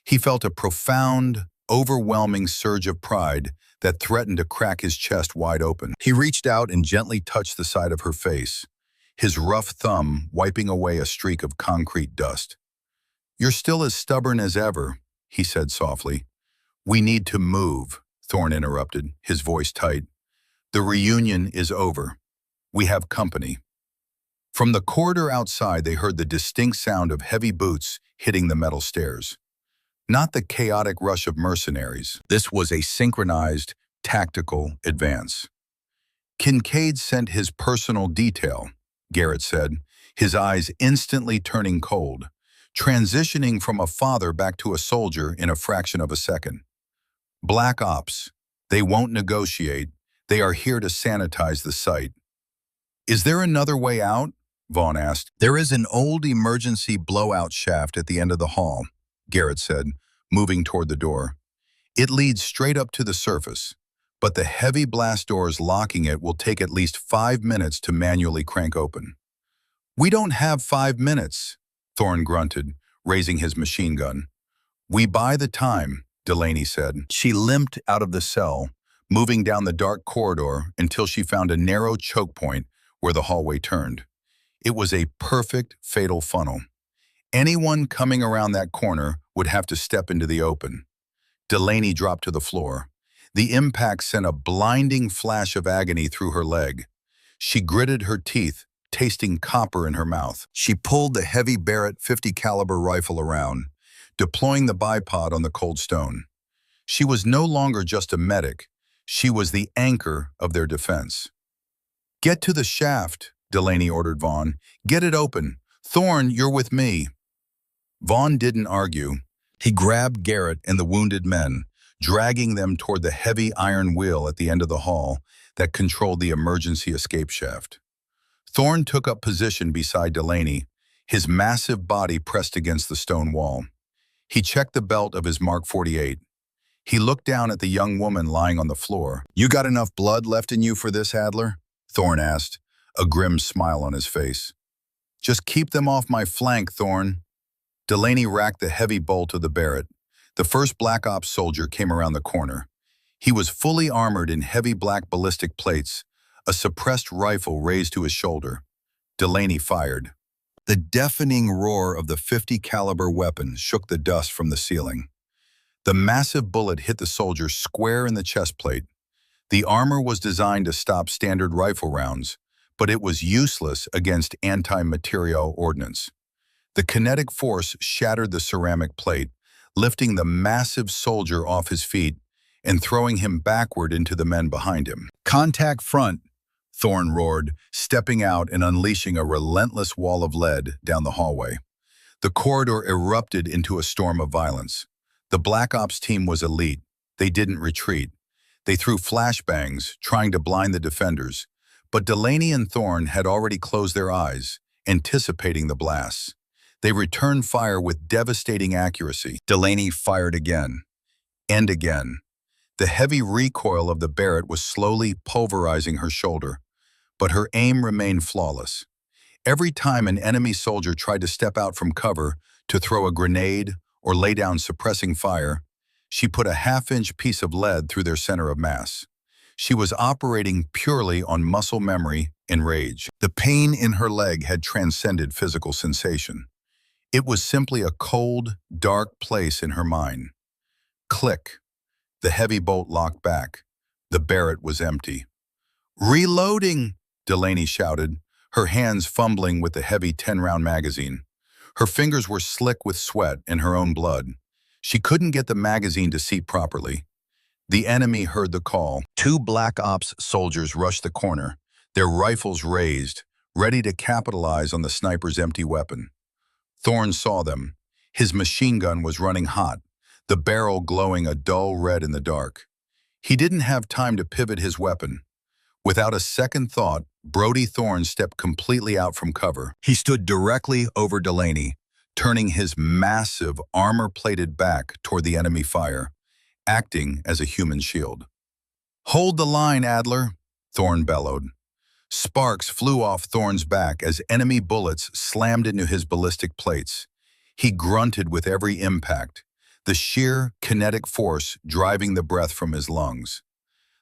He felt a profound, overwhelming surge of pride that threatened to crack his chest wide open. He reached out and gently touched the side of her face, his rough thumb wiping away a streak of concrete dust. "You're still as stubborn as ever," he said softly. "We need to move," Thorne interrupted, his voice tight. "The reunion is over. We have company." From the corridor outside, they heard the distinct sound of heavy boots hitting the metal stairs. Not the chaotic rush of mercenaries. This was a synchronized, tactical advance. "Kincaid sent his personal detail," Garrett said, his eyes instantly turning cold, transitioning from a father back to a soldier in a fraction of a second. "Black Ops. They won't negotiate. They are here to sanitize the site." "Is there another way out?" Vaughn asked. "There is an old emergency blowout shaft at the end of the hall," Garrett said, moving toward the door. "It leads straight up to the surface. but the heavy blast doors locking it will take at least 5 minutes to manually crank open. We don't have 5 minutes, Thorne grunted, raising his machine gun. We buy the time, Delaney said. She limped out of the cell, moving down the dark corridor until she found a narrow choke point where the hallway turned. It was a perfect, fatal funnel. Anyone coming around that corner would have to step into the open. Delaney dropped to the floor. The impact sent a blinding flash of agony through her leg. She gritted her teeth, tasting copper in her mouth. She pulled the heavy Barrett .50 caliber rifle around, deploying the bipod on the cold stone. She was no longer just a medic. She was the anchor of their defense. Get to the shaft, Delaney ordered Vaughn. Get it open. Thorne, you're with me. Vaughn didn't argue. He grabbed Garrett and the wounded men, dragging them toward the heavy iron wheel at the end of the hall that controlled the emergency escape shaft. Thorne took up position beside Delaney, his massive body pressed against the stone wall. He checked the belt of his Mark 48. He looked down at the young woman lying on the floor. You got enough blood left in you for this, Adler? Thorne asked, a grim smile on his face. Just keep them off my flank, Thorne. Delaney racked the heavy bolt of the Barrett. The first Black Ops soldier came around the corner. He was fully armored in heavy black ballistic plates, a suppressed rifle raised to his shoulder. Delaney fired. The deafening roar of the .50 caliber weapon shook the dust from the ceiling. The massive bullet hit the soldier square in the chest plate. The armor was designed to stop standard rifle rounds, but it was useless against anti-material ordnance. The kinetic force shattered the ceramic plate, lifting the massive soldier off his feet and throwing him backward into the men behind him. Contact front, Thorne roared, stepping out and unleashing a relentless wall of lead down the hallway. The corridor erupted into a storm of violence. The Black Ops team was elite. They didn't retreat. They threw flashbangs, trying to blind the defenders, but Delaney and Thorne had already closed their eyes, anticipating the blasts. They returned fire with devastating accuracy. Delaney fired again, and again. The heavy recoil of the Barrett was slowly pulverizing her shoulder, but her aim remained flawless. Every time an enemy soldier tried to step out from cover to throw a grenade or lay down suppressing fire, she put a half-inch piece of lead through their center of mass. She was operating purely on muscle memory and rage. The pain in her leg had transcended physical sensation. It was simply a cold, dark place in her mind. Click. The heavy bolt locked back. The Barrett was empty. Reloading, Delaney shouted, her hands fumbling with the heavy 10-round magazine. Her fingers were slick with sweat and her own blood. She couldn't get the magazine to seat properly. The enemy heard the call. Two Black Ops soldiers rushed the corner, their rifles raised, ready to capitalize on the sniper's empty weapon. Thorne saw them. His machine gun was running hot, the barrel glowing a dull red in the dark. He didn't have time to pivot his weapon. Without a second thought, Brody Thorne stepped completely out from cover. He stood directly over Delaney, turning his massive, armor-plated back toward the enemy fire, acting as a human shield. Hold the line, Adler, Thorne bellowed. Sparks flew off Thorne's back as enemy bullets slammed into his ballistic plates. He grunted with every impact, the sheer kinetic force driving the breath from his lungs.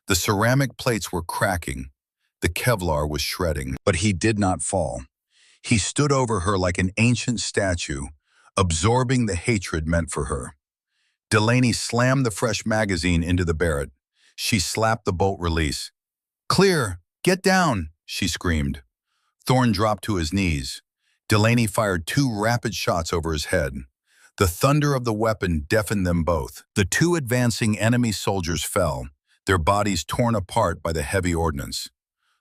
The ceramic plates were cracking. The Kevlar was shredding, but he did not fall. He stood over her like an ancient statue, absorbing the hatred meant for her. Delaney slammed the fresh magazine into the Barrett. She slapped the bolt release. Clear! Get down! She screamed. Thorne dropped to his knees. Delaney fired two rapid shots over his head. The thunder of the weapon deafened them both. The two advancing enemy soldiers fell, their bodies torn apart by the heavy ordnance.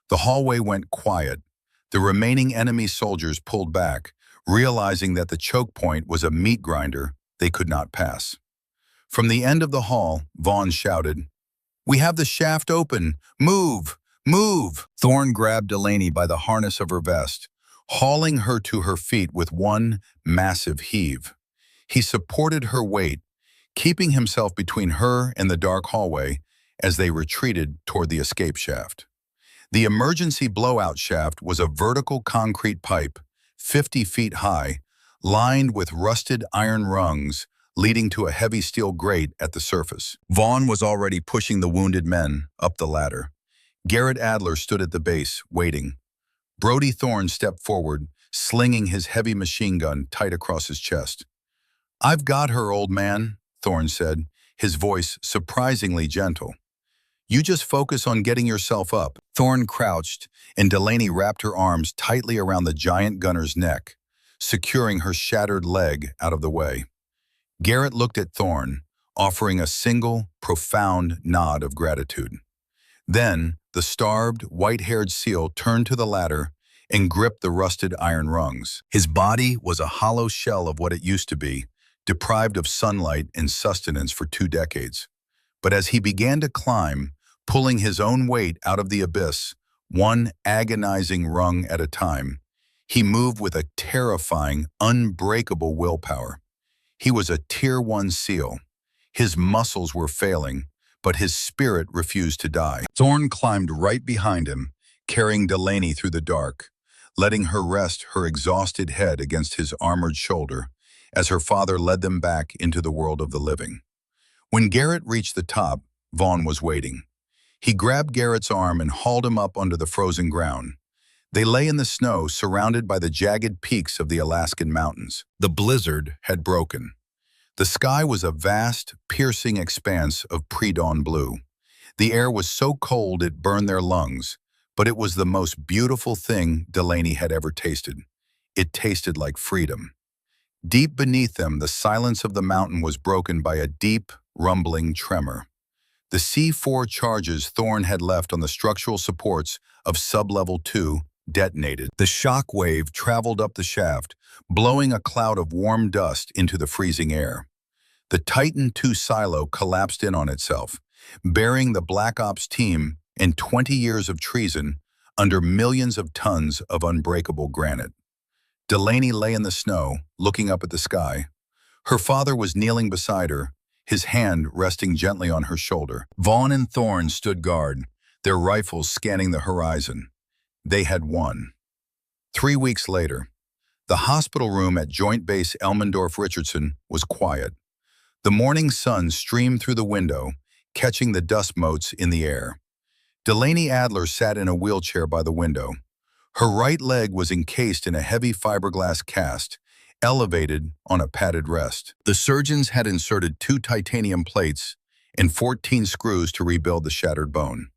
The hallway went quiet. The remaining enemy soldiers pulled back, realizing that the choke point was a meat grinder they could not pass. From the end of the hall, Vaughn shouted, "We have the shaft open! Move! Move!" Thorne grabbed Delaney by the harness of her vest, hauling her to her feet with one massive heave. He supported her weight, keeping himself between her and the dark hallway as they retreated toward the escape shaft. The emergency blowout shaft was a vertical concrete pipe, 50 feet high, lined with rusted iron rungs leading to a heavy steel grate at the surface. Vaughn was already pushing the wounded men up the ladder. Garrett Adler stood at the base, waiting. Brody Thorne stepped forward, slinging his heavy machine gun tight across his chest. "I've got her, old man," Thorne said, his voice surprisingly gentle. "You just focus on getting yourself up." Thorne crouched, and Delaney wrapped her arms tightly around the giant gunner's neck, securing her shattered leg out of the way. Garrett looked at Thorne, offering a single, profound nod of gratitude. Then, the starved, white-haired SEAL turned to the ladder and gripped the rusted iron rungs. His body was a hollow shell of what it used to be, deprived of sunlight and sustenance for 2 decades. But as he began to climb, pulling his own weight out of the abyss, one agonizing rung at a time, he moved with a terrifying, unbreakable willpower. He was a Tier 1 SEAL. His muscles were failing, but his spirit refused to die. Thorne climbed right behind him, carrying Delaney through the dark, letting her rest her exhausted head against his armored shoulder as her father led them back into the world of the living. When Garrett reached the top, Vaughn was waiting. He grabbed Garrett's arm and hauled him up onto the frozen ground. They lay in the snow, surrounded by the jagged peaks of the Alaskan mountains. The blizzard had broken. The sky was a vast, piercing expanse of pre-dawn blue. The air was so cold it burned their lungs, but it was the most beautiful thing Delaney had ever tasted. It tasted like freedom. Deep beneath them, the silence of the mountain was broken by a deep, rumbling tremor. The C4 charges Thorne had left on the structural supports of Sublevel 2 detonated. The shock wave traveled up the shaft, blowing a cloud of warm dust into the freezing air. The Titan II silo collapsed in on itself, burying the Black Ops team in 20 years of treason under millions of tons of unbreakable granite. Delaney lay in the snow, looking up at the sky. Her father was kneeling beside her, his hand resting gently on her shoulder. Vaughn and Thorne stood guard, their rifles scanning the horizon. They had won. 3 weeks later, the hospital room at Joint Base Elmendorf-Richardson was quiet. The morning sun streamed through the window, catching the dust motes in the air. Delaney Adler sat in a wheelchair by the window. Her right leg was encased in a heavy fiberglass cast, elevated on a padded rest. The surgeons had inserted 2 titanium plates and 14 screws to rebuild the shattered bone.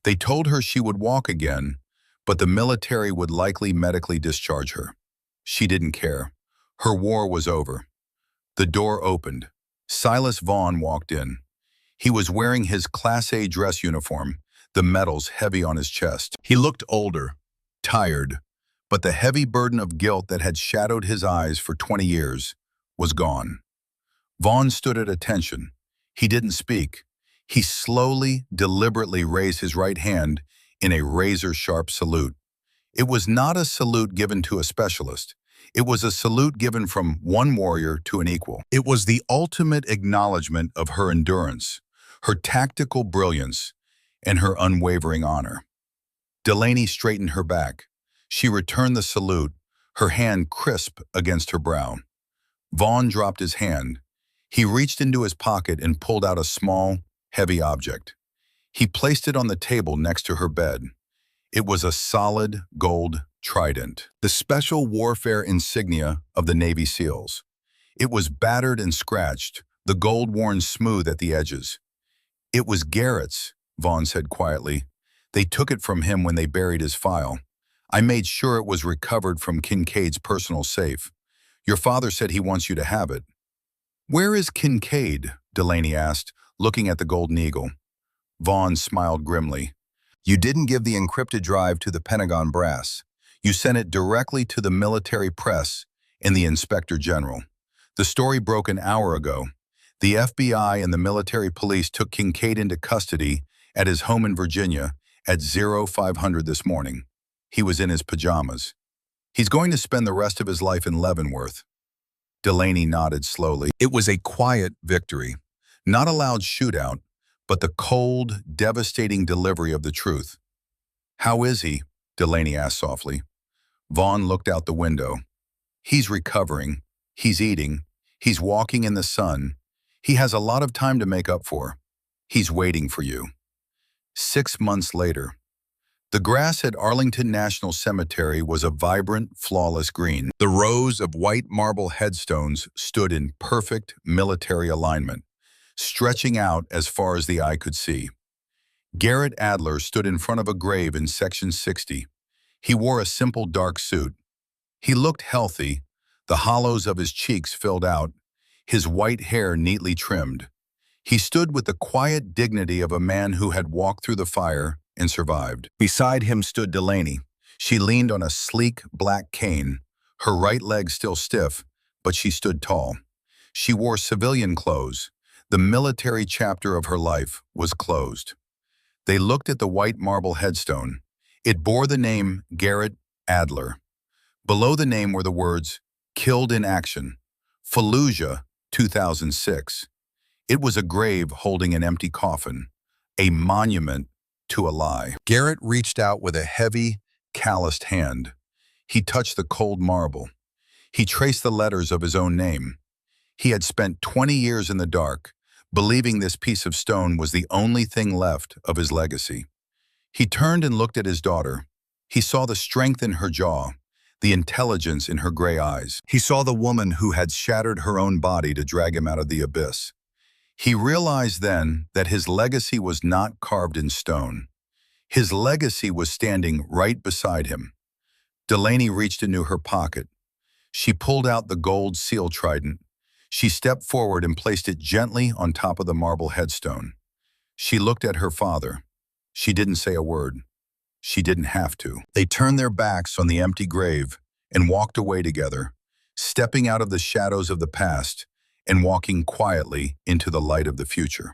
They told her she would walk again, but the military would likely medically discharge her. She didn't care. Her war was over. The door opened. Silas Vaughn walked in. He was wearing his Class A dress uniform, the medals heavy on his chest. He looked older, tired, but the heavy burden of guilt that had shadowed his eyes for 20 years was gone. Vaughn stood at attention. He didn't speak. He slowly, deliberately raised his right hand in a razor-sharp salute. It was not a salute given to a specialist. It was a salute given from one warrior to an equal. It was the ultimate acknowledgement of her endurance, her tactical brilliance, and her unwavering honor. Delaney straightened her back. She returned the salute, her hand crisp against her brow. Vaughn dropped his hand. He reached into his pocket and pulled out a small, heavy object. He placed it on the table next to her bed. It was a solid gold trident, the special warfare insignia of the Navy SEALs. It was battered and scratched, the gold worn smooth at the edges. "It was Garrett's," Vaughn said quietly. "They took it from him when they buried his file. I made sure it was recovered from Kincaid's personal safe. Your father said he wants you to have it." "Where is Kincaid?" Delaney asked, looking at the golden eagle. Vaughn smiled grimly. "You didn't give the encrypted drive to the Pentagon brass. You sent it directly to the military press and the Inspector General. The story broke an hour ago. The FBI and the military police took Kincaid into custody at his home in Virginia at 0500 this morning. He was in his pajamas. He's going to spend the rest of his life in Leavenworth." Delaney nodded slowly. It was a quiet victory. Not a loud shootout, but the cold, devastating delivery of the truth. "How is he?" Delaney asked softly. Vaughn looked out the window. "He's recovering. He's eating. He's walking in the sun. He has a lot of time to make up for. He's waiting for you." 6 months later, the grass at Arlington National Cemetery was a vibrant, flawless green. The rows of white marble headstones stood in perfect military alignment, stretching out as far as the eye could see. Garrett Adler stood in front of a grave in Section 60. He wore a simple dark suit. He looked healthy, the hollows of his cheeks filled out, his white hair neatly trimmed. He stood with the quiet dignity of a man who had walked through the fire and survived. Beside him stood Delaney. She leaned on a sleek black cane, her right leg still stiff, but she stood tall. She wore civilian clothes. The military chapter of her life was closed. They looked at the white marble headstone. It bore the name Garrett Adler. Below the name were the words, "Killed in Action, Fallujah, 2006. It was a grave holding an empty coffin, a monument to a lie. Garrett reached out with a heavy, calloused hand. He touched the cold marble. He traced the letters of his own name. He had spent 20 years in the dark, believing this piece of stone was the only thing left of his legacy. He turned and looked at his daughter. He saw the strength in her jaw, the intelligence in her gray eyes. He saw the woman who had shattered her own body to drag him out of the abyss. He realized then that his legacy was not carved in stone. His legacy was standing right beside him. Delaney reached into her pocket. She pulled out the gold seal trident. She stepped forward and placed it gently on top of the marble headstone. She looked at her father. She didn't say a word. She didn't have to. They turned their backs on the empty grave and walked away together, stepping out of the shadows of the past and walking quietly into the light of the future.